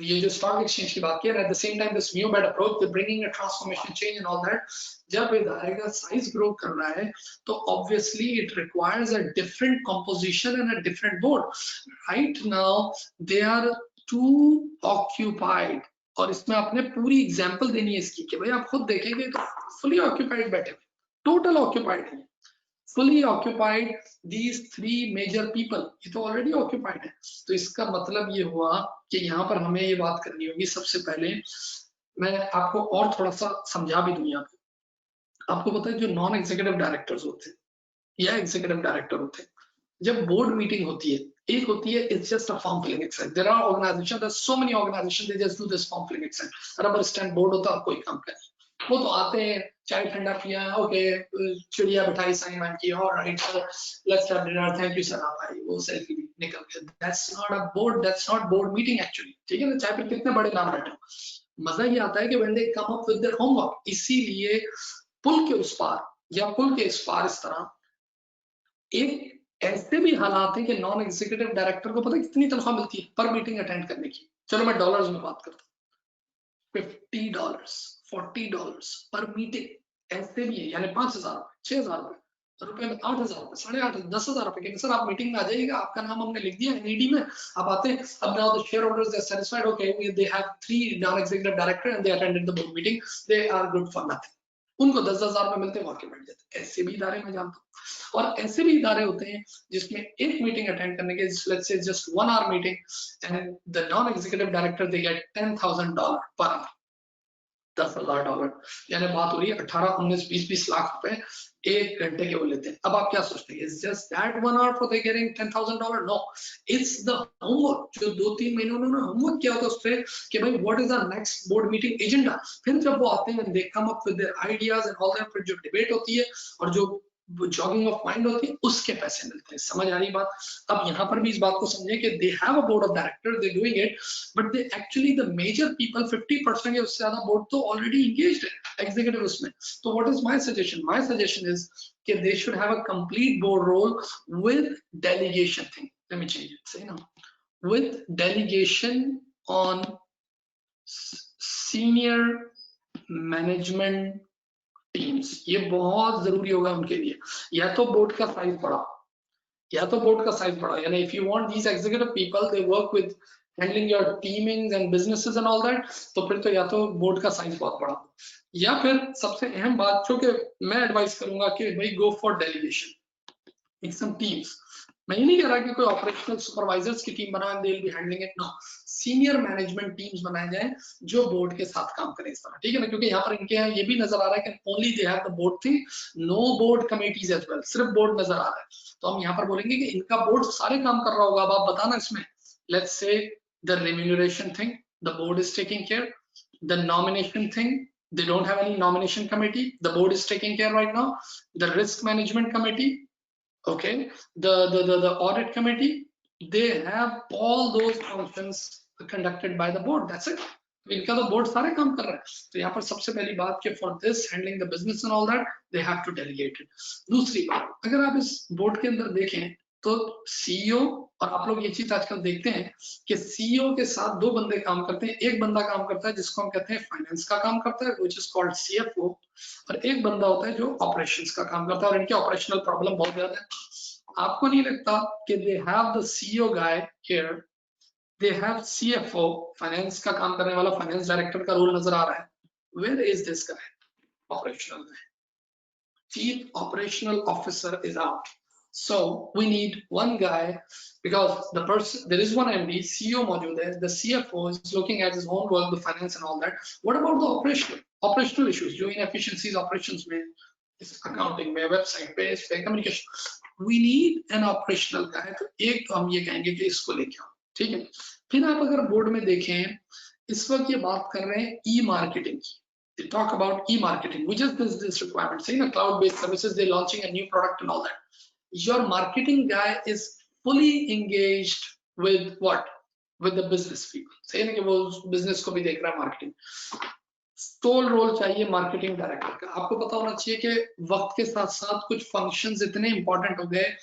ये जो stock exchange की बात की है, at the same time this new bad approach, they're bringing a transformation change and all that, जब इदारे का size grow कर रहा है तो obviously it requires a different composition and a different board. Right now they are too occupied, और इसमें आपने पूरी एग्जांपल देनी है इसकी कि भाई आप खुद देखेंगे तो फुली ऑक्यूपाइड बैठे हुए, टोटल ऑक्यूपाइड है, fully occupied, these three major people, ये तो ऑलरेडी ऑक्यूपाइड है। तो इसका मतलब ये हुआ कि यहाँ पर हमें ये बात करनी होगी। सबसे पहले मैं आपको और थोड़ा सा समझा भी दूं। यहाँ पे आपको पता है जो नॉन एग्जीक्यूटिव डायरेक्टर्स होते हैं या एग्जीक्यूटिव डायरेक्टर होते हैं, जब बोर्ड मीटिंग होती है, एक होती है it's just a form filling exercise. There are organization, there so many organization, they just do this form filling exercise. Rubber stamp board होता है, कोई काम करे, वो तो आते हैं, चाय ठंडा पिया, ओके, चिड़िया बिठाई, साइन वाइन किया, alright sir, let's have dinner, thank you sir, आप आइए, वो सेल्फी भी निकल गया। That's not a board, that's not board meeting actually, ठीक है ना। चाय पे कितने बड़े नाम बैठे हो। मजा ये आता है कि when they come up with their homework. इसीलिए पुल के उस पार या पुल के इस पार इस तरह एक ऐसे भी हालात है कि नॉन एग्जीक्यूटिव डायरेक्टर को पता है कितनी तनख्वाह मिलती है पर मीटिंग अटेंड करने की। चलो मैं डॉलर्स में बात करता हूँ, $50, $40 पर मीटिंग। ऐसे भी है, यानी 5,000 6,000 रुपए में, 8,000 रुपए, 8,500, 10,000 रुपए के। सर आप मीटिंग में आ जाइएगा, आपका नाम हमने लिख दिया एनईडी में, आप आते हैं। अब now the shareholders are satisfied, okay they have 3 non executive director and they attended the board meeting, they are good for nothing. उनको 10,000 रुपए मिलते हैं, वहां बैठ जाते हैं। ऐसे भी इदारे में जानता हूँ। और ऐसे भी इदारे होते हैं जिसमें एक मीटिंग अटेंड करने के, let's say just 1 hour meeting, and the non executive director they get $10,000 per hour, $10,000, यानी बात हो रही है 18, 19, 20 लाख रुपए एक घंटे के वो लेते हैं। अब आप क्या सोचते हैं, it's just that 1 hour for they getting $10,000? No, it's the homework. जो 2-3 महीने उन्होंने होमवर्क किया होता उससे कि भाई what is the next board meeting agenda. फिर जब वो आते हैं, they come up with their ideas and all that, फिर जो डिबेट होती है और जो जॉगिंग ऑफ माइंड होती है, उसके पैसे मिलते हैं। समझ आ रही बात। अब यहाँ पर भी इस बात को समझें कि they have a board of director, they doing it, but they actually the major people 50% या उससे ज्यादा बोर्ड तो ऑलरेडी एंगेज्ड है एग्जीक्यूटिव उसमें। तो what is my suggestion? My suggestion is कि they should have a complete board role with delegation thing. Let me change it, say ना, with delegation on senior management teams. ये बहुत जरूरी होगा उनके लिए। या तो बोर्ड का साइज बढ़ा, या तो बोर्ड का साइज बढ़ा, यानी if you want these executive people, they work with handling your teamings and businesses and all that, तो फिर तो या तो बोर्ड का साइज बहुत बड़ा, या फिर सबसे अहम बात जो कि मैं एडवाइस करूंगा कि भाई go for delegation. Some teams, मैं ये नहीं कह रहा कि कोई ऑपरेशनल सुपरवाइजर्स की टीम बनाए, they will be handling it, no, senior management teams बनाए जाए जो बोर्ड के साथ काम करें इस तरह, ठीक है ना। क्योंकि यहाँ पर इनके यहाँ ये भी नजर आ रहा है कि only they have the board thing, no board committees as well, सिर्फ बोर्ड नजर आ रहा है। तो हम यहाँ पर बोलेंगे कि इनका बोर्ड सारे काम कर रहा होगा। अब आप बताना इसमें, let's say the remuneration thing, the board is taking care, the nomination thing, they don't have any nomination committee, the board is taking care right now, the risk management committee, okay, the audit committee, they have all those functions conducted by the board, that's it. इनका तो बोर्ड सारे काम कर रहा है। तो यहाँ पर सबसे पहली बात कि for this handling the business and all that they have to delegate it. दूसरी बात, अगर आप इस बोर्ड के अंदर देखें तो सीईओ, और आप लोग ये चीज आजकल देखते हैं कि सीईओ के साथ दो बंदे काम करते हैं। एक बंदा काम करता है जिसको हम कहते हैं फाइनेंस का काम करता है, व्हिच इज कॉल्ड सीएफओ, और एक बंदा होता है जो ऑपरेशंस का काम करता है, और इनके ऑपरेशनल प्रॉब्लम बहुत ज्यादा है। आपको नहीं लगता कि they have the CEO guy here, they have CFO, finance का काम करने वाला फाइनेंस डायरेक्टर का रोल नजर आ रहा है। Where is this guy? Operational में chief operational officer is out, so we need one guy, because the person, there is one MD, CEO मौजूद है, the CFO is looking at his own work, the finance and all that. What about the operational issues, जो inefficiencies operations में, accounting में, website पे, इस पे communication, we need an operational guy। तो एक तो हम ये कहेंगे कि इसको लेके आओ, ठीक है। फिर आप अगर बोर्ड में देखें, इस वक्त ये बात कर रहे हैं ई मार्केटिंग की। They talk about e-marketing, which is this requirement. Say, cloud-based services, they're launching a new product and all that. Your marketing guy is fully engaged with what? With the business people. Say ना कि वो business को भी देख रहा है marketing. Sole role चाहिए marketing director का। आपको पता होना चाहिए कि वक्त के साथ-साथ कुछ functions इतने important हो गए,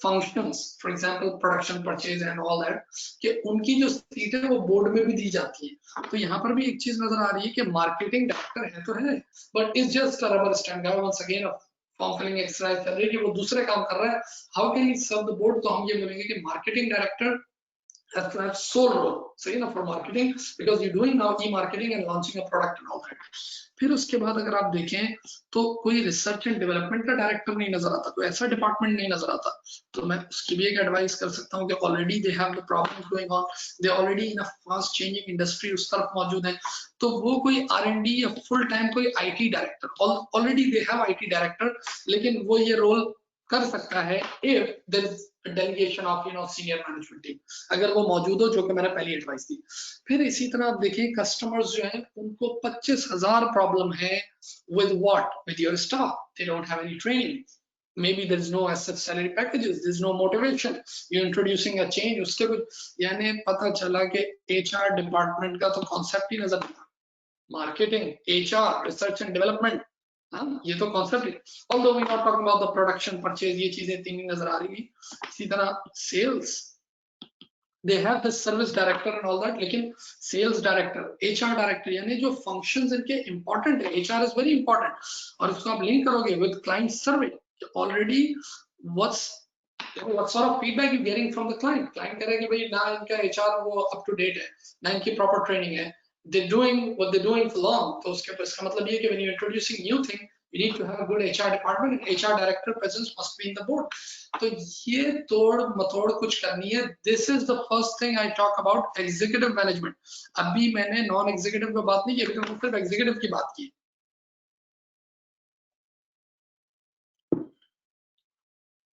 functions, for example, production, purchase and all that, कि उनकी जो सीट है वो बोर्ड में भी दी जाती है। तो यहाँ पर भी एक चीज नजर आ रही है कि मार्केटिंग डायरेक्टर है तो है, but is just a rubber stamp guy, once again form filling exercise चल रही है कि वो दूसरे काम कर रहा है। How can he serve the board? तो हम ये बोलेंगे कि marketing director has to have sole role, so for marketing, because you're doing now e-marketing and launching a product and all that. फिर उसके बाद अगर आप देखें तो कोई रिसर्च एंड डेवलपमेंट का डायरेक्टर नहीं नजर आता, कोई ऐसा डिपार्टमेंट नहीं नजर आता। तो मैं उसकी भी एक एडवाइस कर सकता हूँ कि already they have the problems going on, they already in a fast changing industry उस तरफ मौजूद है। तो वो कोई R&D या फुल टाइम कोई IT director, already they have IT director, लेकिन वो ये रोल कर सकता है if there is a delegation of senior management team, अगर वो मौजूद हो, जो कि मैंने पहली एडवाइस दी। फिर इसी तरह आप देखिए कस्टमर्स जो हैं उनको 25,000 प्रॉब्लम है with what? With your staff, they don't have any training, maybe there is no as such salary packages, there is no motivation, you introducing a change, उसके कुछ यानी पता चला कि HR डिपार्टमेंट का तो कॉन्सेप्ट ही नजर नहीं, marketing, HR, research and development, ये तो कॉन्सेप्ट है। Although we not talking about the production, purchase, ये चीजें तीन ही नजर आ रही है। इसी तरह sales, they have the service director and all that, लेकिन सेल्स डायरेक्टर, HR डायरेक्टर, यानी जो फंक्शंस इनके इंपॉर्टेंट है, HR इज वेरी इंपॉर्टेंट, और इसको आप लिंक करोगे with client survey, already what sort of feedback you getting from the client? Client कह रहा है कि भाई ना इनका HR वो up to date है, ना इनकी proper training है, they're doing what they're doing for long। तो इसका मतलब ये कि when you're introducing new thing, you need to have a good HR department and HR director presence must be in the board। तो ये तोड़ मतोड़ कुछ करनी है। This is the first thing I talk about executive management। अभी मैंने नॉन एग्जीक्यूटिव की बात नहीं की, अभी तो सिर्फ एग्जीक्यूटिव की बात की।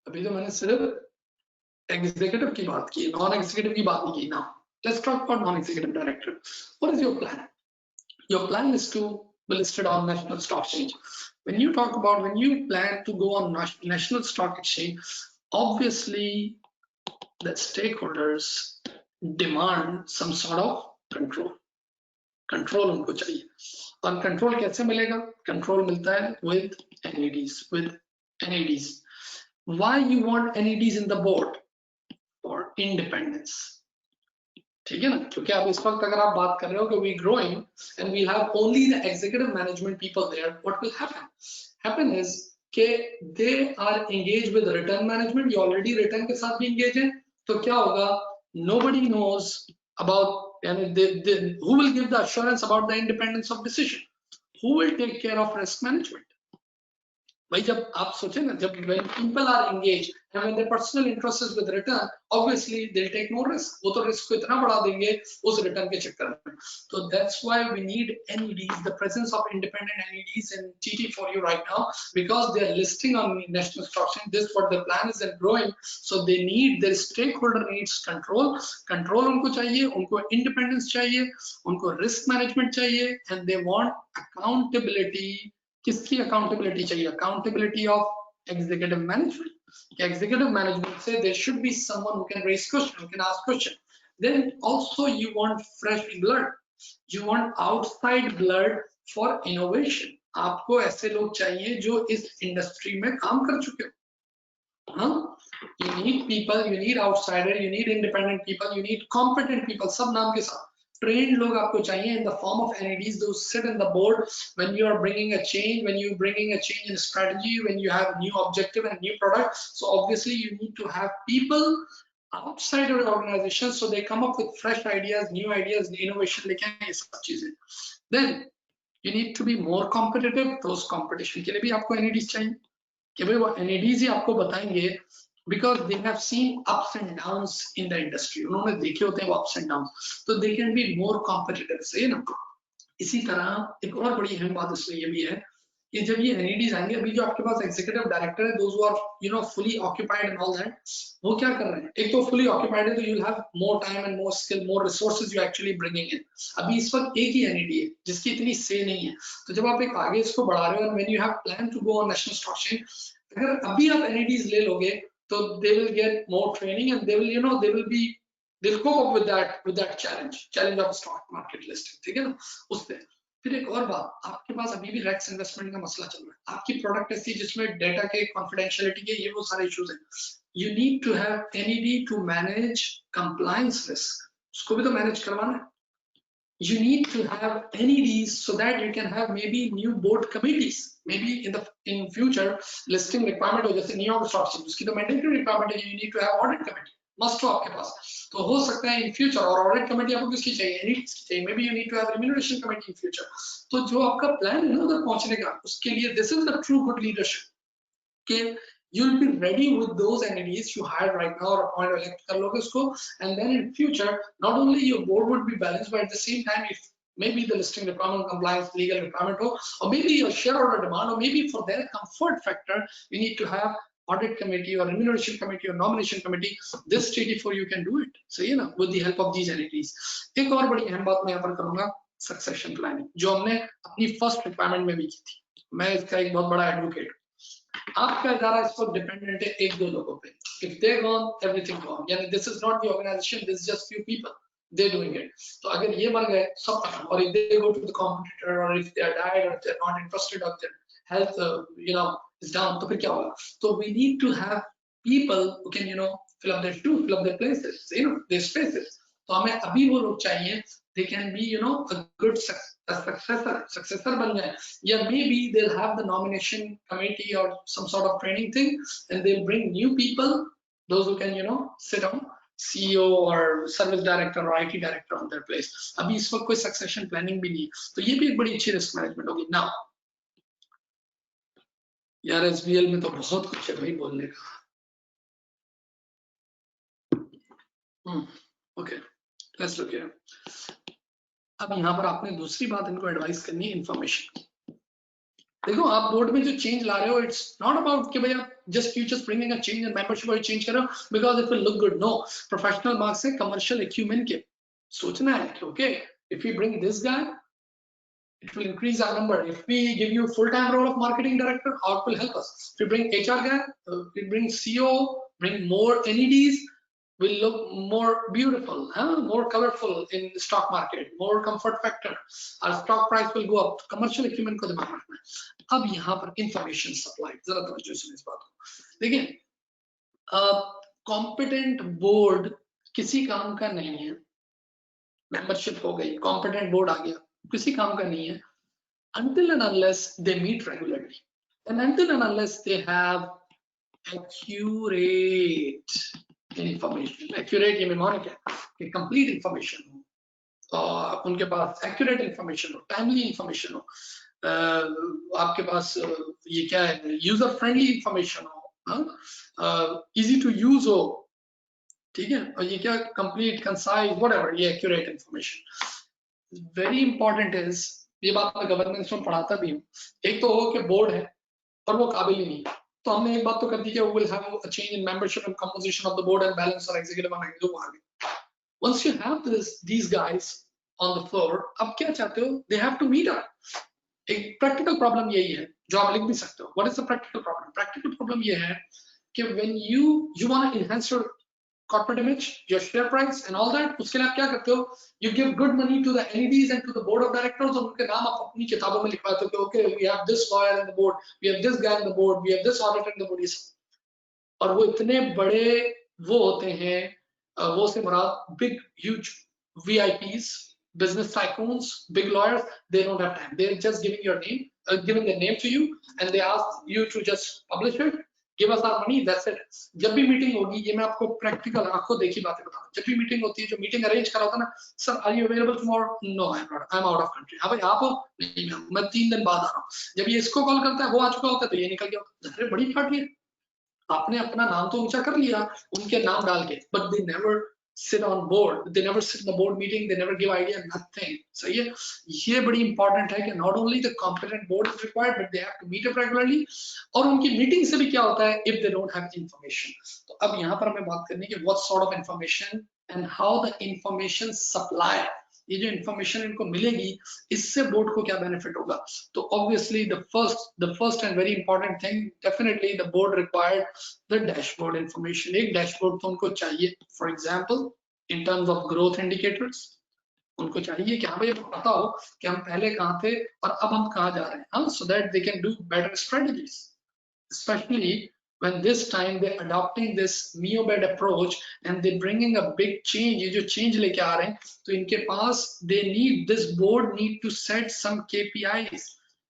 अभी तो मैंने सिर्फ एग्जीक्यूटिव की बात की, नॉन एग्जीक्यूटिव की बात नहीं की ना। Let's talk about non-executive director. What is your plan? Your plan is to be listed on National Stock Exchange. When you plan to go on National Stock Exchange, obviously the stakeholders demand some sort of control. Control उनको चाहिए, और control कैसे मिलेगा? Control मिलता है with NEDs. Why you want NEDs in the board? For independence। ठीक है ना, क्योंकि आप इस वक्त अगर आप बात कर रहे हो कि we growing and we have only the executive management people there, what will happen is कि they are engaged with return management, ये already return के साथ भी engage हैं, तो क्या होगा? Nobody knows about, who will give the assurance about the independence of decision? Who will take care of risk management? भाई जब आप सोचे ना, जब when people are engaged and when their personal interest is with return, obviously they'll take no risk, वो तो risk को इतना बढ़ा देंगे उस return के चक्कर में। तो that's why we need NEDs, the presence of independent NEDs in TT for you right now, because they are listing on National Stock Exchange. This what their plan is and growing, so they need, their stakeholder needs control उनको चाहिए, उनको independence चाहिए, उनको risk management चाहिए, and they want accountability। किसकी अकाउंटेबिलिटी चाहिए? Accountability of executive management. Executive management से there should be someone who can raise question, who can ask question. Then also you want fresh blood, You want outside blood for innovation. आपको ऐसे लोग चाहिए जो इस इंडस्ट्री में काम कर चुके हो. You need people, you need outsider, you need independent people, you need competent people. सब नाम के साथ trained लोग आपको चाहिए in the form of NEDs. Those sit in the board when you are bringing a change, when you bringing a change in strategy, when you have new objective and new product. So obviously you need to have people outside your organization, so they come up with fresh ideas, new ideas, innovation लेके आए ये सब चीजें. Then you need to be more competitive. Those competition के लिए भी आपको NEDs चाहिए कि भाई वो NEDs ही आपको बताएंगे, because they have seen ups and downs in the industry. उन्होंने देखे होते हैं वो ups and downs, so they can be more competitive. सही है ना. इसी तरह एक और बड़ी अहम बात इसमें ये भी है कि जब ये NEDs आएंगे, अभी जो आपके पास एग्जीक्यूटिव डायरेक्टर है, those who are fully occupied and all that, वो क्या कर रहे हैं? एक तो fully occupied है तो you'll have more time and more skill, more resources you actually bringing in. अभी इस वक्त एक ही NED है जिसकी इतनी से नहीं है, तो जब आप एक आगे इसको बढ़ा रहे हो, and when you have planned to go on national stock exchange, अगर अभी आप NEDs ले लोगे तो they will get more training and they will they'll cope up with that challenge of stock market listing. ठीक है ना. उससे फिर एक और बात, आपके पास अभी भी रेक्स इन्वेस्टमेंट का मसला चल रहा है. आपकी प्रोडक्ट ऐसी जिसमें डेटा के कॉन्फिडेंशियलिटी के ये वो सारे इश्यूज हैं. You need to have NED to manage compliance risk. उसको भी तो मैनेज करवाना है. You need to have NEDs so that you can have maybe new board committees. Maybe in future listing requirement हो, जैसे न्यूयॉर्क स्टॉक एक्सचेंज, उसकी तो मैंडेटरी रिक्वायरमेंट है, you need to have audit committee. Must हो आपके पास. तो हो सकता है इन फ्यूचर, और ऑडिट कमेटी आपको किसकी चाहिए? NEDs की चाहिए. Maybe you need to have remuneration committee in future. तो जो आपका प्लान है ना उधर पहुंचने का, उसके लिए this is the true good leadership. कि you'll be ready with those NEDs you hired right now, or appoint or elect कर लोगे उसको, and then in future not only your board would be balanced, but at the same time if maybe the listing requirement, compliance, legal requirement ho, or maybe your shareholder demand, or maybe for their comfort factor you need to have audit committee or remuneration committee or nomination committee. This TD4 you can do it. So with the help of these NEDs. एक और बड़ी अहम बात मैं यहाँ पर करूँगा, सक्सेशन प्लानिंग, जो हमने अपनी फर्स्ट रिक्वायरमेंट में भी की थी. मैं इसका एक बहुत बड़ा एडवोकेट. आपका इदारा इस पर डिपेंडेंट है एक दो लोगों पे. If they're gone, everything gone. यानी this is not the organization, this is just few people. They're doing it. तो अगर ये मर गए सब खत्म. और if they go to the competitor, or if they are died, or if they're not interested, or their health is down, तो फिर क्या होगा? So we need to have people who can fill up their shoes, fill up their places, their spaces. तो हमें अभी वो लोग चाहिए. They can be a good successor बन जाए, या maybe they'll have the nomination committee or some sort of training thing, and they'll bring new people, those who can sit on CEO or service director or IT director on their place. अभी इस वक्त कोई succession planning भी नहीं है, तो ये भी एक बड़ी अच्छी risk management होगी. Now यार SBL में तो बहुत कुछ है भाई बोलने का. Okay, let's look here. अब यहाँ पर आपने दूसरी बात इनको एडवाइस करनी है इंफॉर्मेशन की. देखो आप बोर्ड में जो चेंज ला रहे हो, इट्स नॉट अबाउट कि भाई आप just you just bringing a change and membership और चेंज कर रहे हो because it will look good. No, professional marks से कमर्शियल एक्यूमेन के सोचना है कि okay if we bring this guy it will increase our number. If we give you full-time role of marketing director, how it will help us? If we bring HR guy, we bring CEO, bring more NEDs, will look more beautiful, more colorful in the stock market, more comfort factor. Our stock price will go up. Commercial acumen को दिमाग रखना है. अब यहाँ पर information supply, जरा तवज्जो से इस बात को देखिए. Competent board किसी काम का नहीं है. Membership हो गई, competent board आ गया, किसी काम का नहीं है until and unless they meet regularly, and until and unless they have accurate information. Accurate ये मेमोरी क्या कि complete information हो, और उनके पास accurate information हो, timely information हो, आपके पास ये क्या है user friendly information हो, easy to use हो, ठीक है, और ये क्या complete, concise, whatever, ये accurate information. Very important is, ये बात मैं गवर्नेंस में पढ़ाता भी हूँ, एक तो हो कि बोर्ड है और वो काबिल ही नहीं. तो हमने एक बात तो कर दी कि we will have a change in membership and composition of the board and balance or executive and executive. Once you have these guys on the floor, अब क्या चाहते हो? They have to meet up. एक practical problem यही है जो आप लिख भी सकते हो. What is the practical problem? Practical problem ये है कि when you want to enhance your corporate image, your share price and all that. उसके लिए आप क्या करते हो? You give good money to the NEDs and to the board of directors, और उनके नाम आप अपनी किताबों में लिखवाते हो कि okay, we have this lawyer in the board, we have this guy in the board, we have this auditor in the board. और वो इतने बड़े वो होते हैं, वो से मुराद big huge VIPs, business tycoons, big lawyers. They don't have time. They're just giving your name, giving the name to you, and they ask you to just publish it. Give us our money, that's it. जब भी मीटिंग होगी, ये मैं आपको प्रैक्टिकल आंखों देखी बातें बता रहा हूँ, जब भी मीटिंग होती है, जो मीटिंग अरेंज करा होता है ना, sir are you available tomorrow? No I am not, I am out of country. हाँ भाई आप हो? नहीं मैं 3 दिन बाद आ रहा हूँ। जब ये इसको कॉल करता है, वो आ चुका होता है, तो ये निकल गया होता है। अरे बड़ी पार्टी है, आपने अपना नाम तो ऊंचा कर लिया उनके नाम डाल के, but they never sit on board, they never sit in the board meeting, they never give idea, nothing. सही है, ये बड़ी important है कि not only the competent board is required, but they have to meet up regularly. और उनकी मीटिंग से भी क्या होता है, if they don't have information. तो अब यहाँ पर हमें बात करनी है कि what sort of information and how the information supply, ये जो इंफॉर्मेशन इनको मिलेगी, इससे बोर्ड को क्या बेनिफिट होगा? तो obviously the first and very important thing, definitely the board required the dashboard information. एक डैशबोर्ड तो उनको चाहिए, for example in terms of growth indicators, उनको चाहिए कि हाँ भाई पता हो कि हम पहले कहाँ थे और अब हम कहाँ जा रहे हैं, हाँ, so that they can do better strategies, specially when this time they're adopting this Neobed approach and they're bringing a big change, ये जो change लेके आ रहे हैं, तो इनके पास this board need to set some KPIs,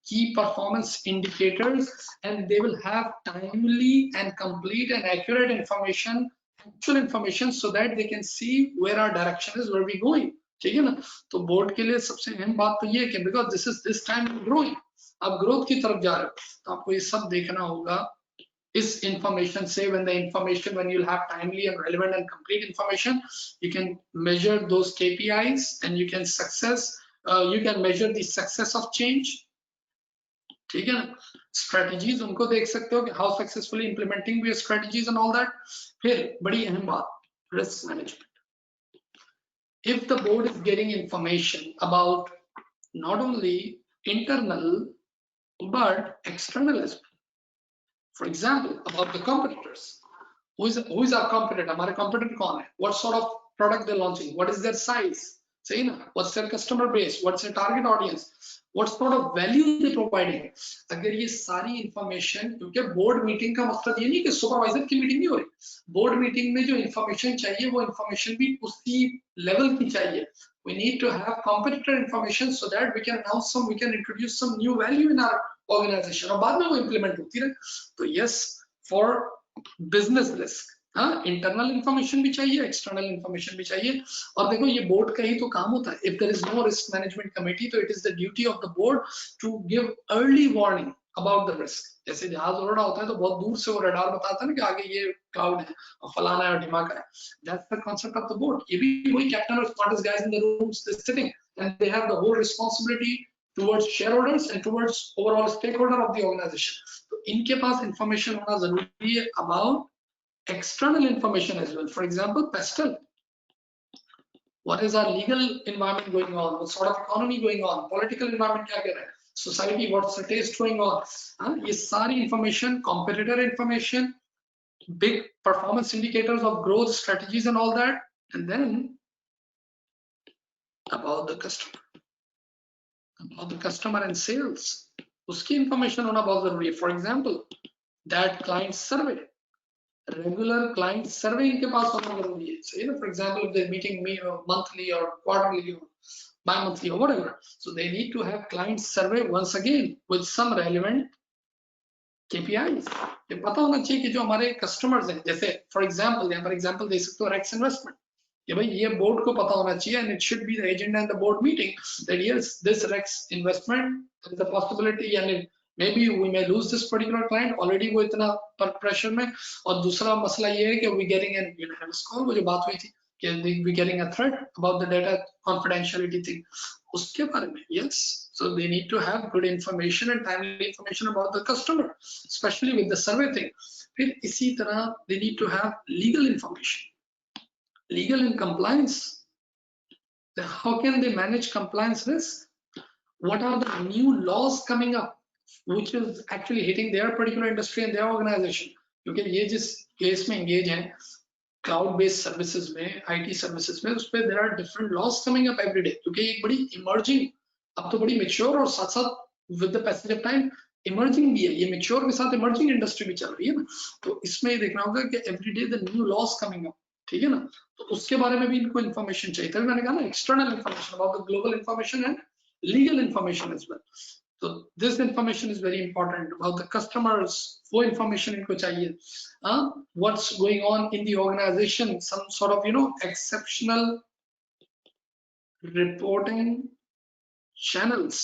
key performance indicators, and they will have timely and complete and accurate information, actual information, so that they can see where our direction is, where we going. ठीक है ना? तो बोर्ड के लिए सबसे अहम बात तो ये है कि because this time growing, आप ग्रोथ की तरफ जा रहे हो, तो आपको ये सब देखना होगा इस information से, when you'll have timely and relevant and complete information, you can measure those KPIs and you can measure the success of change. ठीक है ना? Strategies उनको देख सकते हो कि how successfully implementing your strategies and all that. फिर बड़ी अहम बात, risk management. If the board is getting information about not only internal but external as well, for example about the competitors, who is our competitor, हमारे competitor कौन है, what sort of product they're launching, what is their size, सही ना, what's their customer base, what's their target audience, what sort of value they providing. अगर ये सारी information, क्योंकि board meeting का मकसद ये नहीं कि supervisor की meeting नहीं हो रही, board meeting में जो information चाहिए वो information भी उसी level की चाहिए. We need to have competitor information so that we can introduce some new value in our organization और बाद में वो implement होती रहे. तो yes, for business risk, हाँ, इंटरनल इंफॉर्मेशन भी चाहिए, एक्सटर्नल इंफॉर्मेशन भी चाहिए. और देखो ये बोर्ड का ही तो काम होता है. If there is no risk management committee, तो it is the duty of the board to give early warning about the risk. जैसे जहाज उड़ रहा होता है तो बहुत दूर से वो रडार बताता है ना कि आगे ये क्लाउड है और फलाना है और ढिमाका है. That's the concept of the board. ये भी वही कैप्टन और smartest guys in the rooms sitting and they have the whole responsibility towards shareholders and towards overall stakeholder of the organization. तो इनके पास इंफॉर्मेशन होना जरूरी है about external information as well. For example, pestle. What is our legal environment going on? What sort of economy going on? Political environment क्या कर रहा है? Society, what's the taste going on? ये सारी information, competitor information, big performance indicators of growth strategies and all that, and then about the customer and sales. उसकी information होना बहुत जरूरी है. For example, that client survey. Regular client survey इनके पास होना जरूरी है. So, for example, if they're meeting me monthly or quarterly or bi-monthly or whatever, so they need to have client survey once again with some relevant KPIs. ये पता होना चाहिए कि जो हमारे customers हैं, जैसे for example यहाँ पर example दे सकते हो Rex investment. कि भाई ये बोर्ड को पता होना चाहिए, and it should be the agenda and the board meeting that yes, this Rex investment is a possibility and maybe we may lose this particular client. Already वो इतना pressure में. और दूसरा मसला ये है कि we getting an unanimous call, वो जो बात हुई थी कि we getting a threat about the data confidentiality thing, उसके बारे में. Yes, so they need to have good information and timely information about the customer, especially with the survey thing. फिर इसी तरह they need to have legal information. Legal and compliance. How can they manage compliance risk? What are the new laws coming up which is actually hitting their particular industry and their organization? क्योंकि ये जिस केस में engage हैं, क्लाउड बेस्ड सर्विसेज में, आईटी सर्विसेज में, उस पर there are different laws coming up every day, क्योंकि एक बड़ी इमर्जिंग, अब तो बड़ी मैच्योर और साथ साथ with the passage of time emerging भी है, ये मैच्योर के साथ इमर्जिंग इंडस्ट्री भी चल रही है ना। तो इसमें ये देखना होगा कि every day the new loss coming up, ठीक है ना। तो उसके बारे में भी इनको इन्फॉर्मेशन चाहिए, तभी मैंने कहा ना external information about the global information and legal information as well. So this information is very important about the customers, वो information इनको चाहिए। What's going on in the organization, some sort of exceptional reporting channels.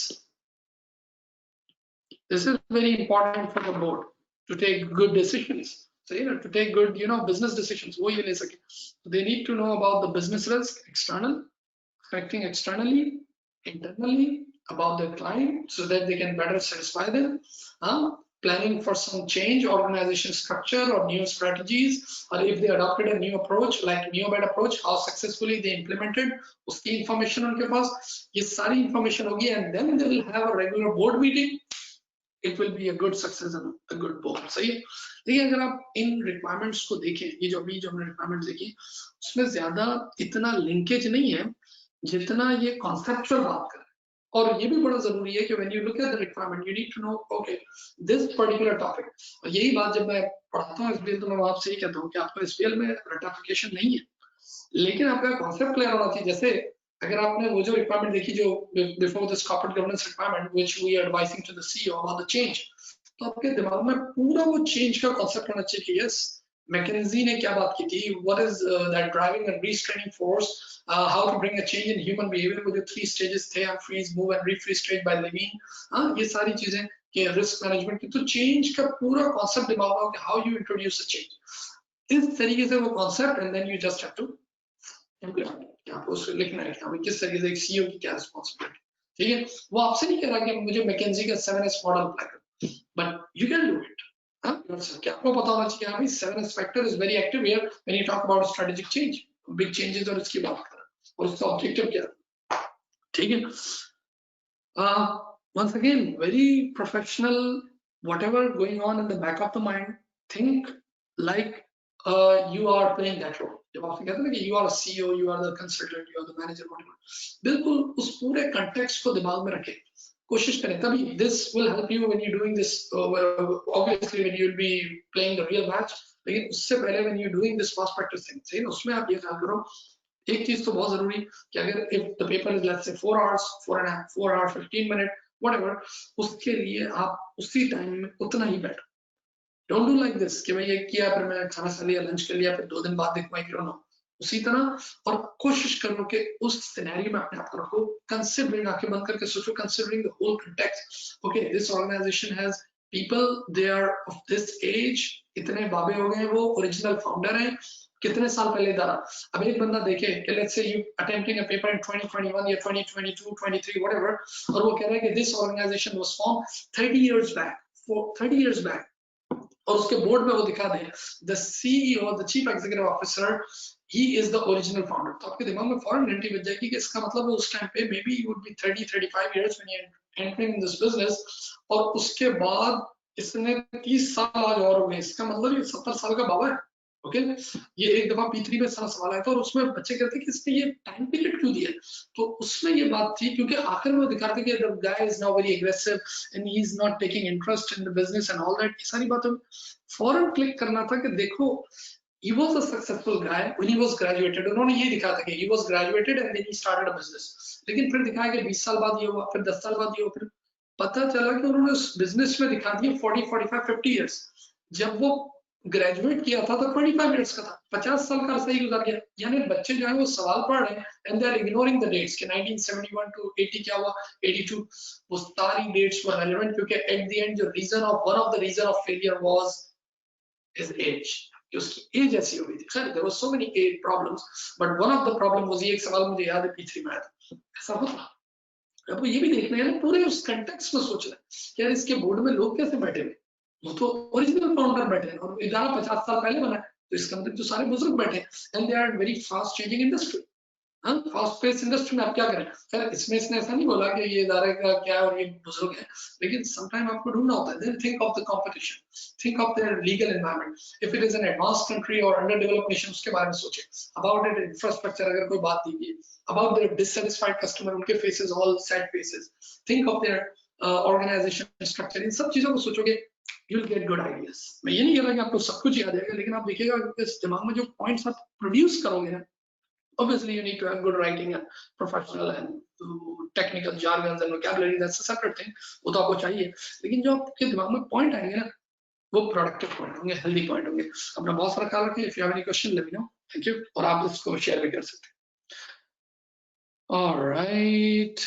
This is very important for the board to take good decisions. So to take good business decisions, वो ये ले सके। They need to know about the business risk, external, affecting externally, internally, about the client so that they can better satisfy them. Planning for some change, organization structure or new strategies, or if they adopted a new approach like neobed approach, how successfully they implemented, uski information unke paas, ye sari information hogi, and then they will have a regular board meeting. It will be a good success and a good board. सही है। देखिए अगर आप इन रिक्वायरमेंट्स को देखें, ये जो हमने रिक्वायरमेंट्स देखी, उसमें ज्यादा इतना लिंकेज नहीं है जितना ये कॉन्सेप्चुअल बात कर रहे हैं। और ये भी बड़ा जरूरी है कि when you look at the requirement you need to know okay this particular topic. और यही बात जब मैं पढ़ाता हूँ एसबीएल तो मैं आपसे ये कहता हूँ कि आपको एसबीएल में रटिफिकेशन नहीं है, लेकिन आपका कॉन्सेप्ट क्लियर होना चाहिए। जैसे अगर आपने वो जो रिक्वायरमेंट देखी जो before this corporate governance requirement which we are advising to the CEO about the change, तो आपके दिमाग में पूरा वो चेंज का कॉन्सेप्ट होना चाहिए कि यस मैकेंजी ने क्या बात की थी, what is that driving and restraining force, how to bring a change in human behaviour, वो जो 3 स्टेजेस थे, freeze, move and refreeze stage by living, ये सारी चीजें कि रिस्क मैनेजमेंट की, तो चेंज का पूरा कॉन्सेप्ट दिमाग में कि how you introduce a change, इस तरीके से वो concept, and then you just have to implement. आपको उसको लिखना है कि किस तरीके से एक सीईओ की क्या रिस्पांसिबिलिटी, ठीक है। वो आपसे नहीं कह रहा कि मुझे मैकेंजी का 7S मॉडल अप्लाई करो, but you can do it. क्या आपको पता होना चाहिए हाँ भाई 7S factor is very active here when you talk about strategic change, big changes, और इसकी बात करें और उसका ऑब्जेक्टिव क्या है, ठीक है। once again very professional, whatever going on in the back of the mind, think like you are playing that role। जब आपसे कहते हैं ना कि you are a CEO, you are the consultant, you are the manager, whatever, बिल्कुल उस पूरे context को दिमाग में रखें, कोशिश करें, तभी this will help you when you're doing this, obviously when you'll be playing the real match, लेकिन उससे पहले when you're doing this fast practice thing, सही ना, उसमें आप ये ख्याल करो एक चीज तो बहुत जरूरी कि अगर if the paper is let's say 4 hours, 4 hours 15 minutes whatever, उसके लिए आप उसी टाइम में उतना ही बैठो। डोंट डू लाइक दिस कि मैं ये किया फिर मैं खाना खा लिया, लंच कर लिया, फिर 2 दिन बाद देखूंगा कि नो, उसी तरह। और कोशिश करो कि उस सिनेरियो में अपने आप को रखो, कंसीडरिंग, आंखें बंद करके सोचो, considering the whole context, okay this organization has people, they are of this age, इतने बाबे हो गए, वो ओरिजिनल फाउंडर हैं, कितने साल पहले डाला। अब एक बंदा देखे let's say you attempting a paper in 2021 या 2022 23 व्हाटएवर, और वो कह रहा है कि this organisation was form 30 years back, 30 years back, और उसके बोर्ड में वो दिखा दे the CEO, the chief executive officer, he is the original founder, तो आपके दिमाग में फौरन घंटी बज जाएगी कि इसका मतलब उस टाइम पे may be you would be 30-35 years when you entering in this business, और उसके बाद इसने 30 साल आज और हो गए, इसका मतलब ये 70 साल का बाबा है। ओके ये एक दफा P3 में सारा सवाल आया था और उसमें बच्चे कहते कि इसने ये टाइम पीरियड क्यों दिया, तो उसमें ये बात थी क्योंकि आखिर में दिखाते कि the guy is now very aggressive and he is not taking interest in the business and all that, ये सारी बातों फौरन क्लिक करना था कि देखो he was a successful guy when he was graduated, उन्होंने ये दिखा था कि he was graduated and then he started a business, लेकिन फिर दिखाया कि 20 साल बाद ये हुआ, फिर 10 साल बाद ये हुआ, फिर पता चला कि उन्होंने उस बिजनेस में दिखा दिया 40, 45, 50 इयर्स, जब वो ग्रेजुएट किया था तो 25 इयर्स का था, 50 साल का सही गुजर गया। यानी बच्चे जो है वो सवाल पढ़ रहे हैं and they are ignoring the dates कि 1971 टू 80 क्या हुआ, 82, वो सारी डेट्स वर रेलेवेंट, क्योंकि एट द एंड जो reason of one of the reason of failure was his age, कि उसकी एज ऐसी हो गई थी। खैर there was so many age problems, but one of the problem was, ये एक सवाल मुझे याद है P3 में आया था, ऐसा होता। अब ये भी देखना है ना, पूरे उस कंटेक्स्ट में सोचना है यार इसके बोर्ड में लोग कैसे बैठे हुए, वो तो ओरिजिनल फाउंडर बैठे हैं और इदारा 50 साल पहले बना है, तो इसका मतलब तो सारे बुजुर्ग बैठे हैं and they are very fast changing industry. Fast pace industry में आप क्या करें? खैर इसमें इसने ऐसा नहीं बोला कि ये इदारे का क्या और ये बुजुर्ग है, लेकिन समटाइम आपको ढूंढना होता है। Then think of the competition, think of their legal environment. If it is an advance country और अंडर डेवलप्ड नेशन, उसके बारे में सोचें। अबाउट इट इंफ्रास्ट्रक्चर अगर कोई बात दी है, अबाउट देयर डिससैटिस्फाइड कस्टमर, उनके faces all sad faces, think of their organisation structure. इन सब चीजों को सोचोगे, you will get good ideas. मैं ये नहीं कह रहा कि आपको सब कुछ याद आएगा, लेकिन आप देखिएगा इस दिमाग में जो पॉइंट्स आप प्रोड्यूस करोगे ना, obviously you need to have good writing and professional and technical jargons and vocabulary, that's a separate thing, वो तो आपको चाहिए। लेकिन जो आपके दिमाग में पॉइंट आएंगे ना, वो प्रोडक्टिव पॉइंट होंगे, हेल्दी पॉइंट होंगे। अपना बहुत सारा ख्याल रखें। If you have any question let me know. Thank you. और आप इसको शेयर भी कर सकते हैं। ऑलराइट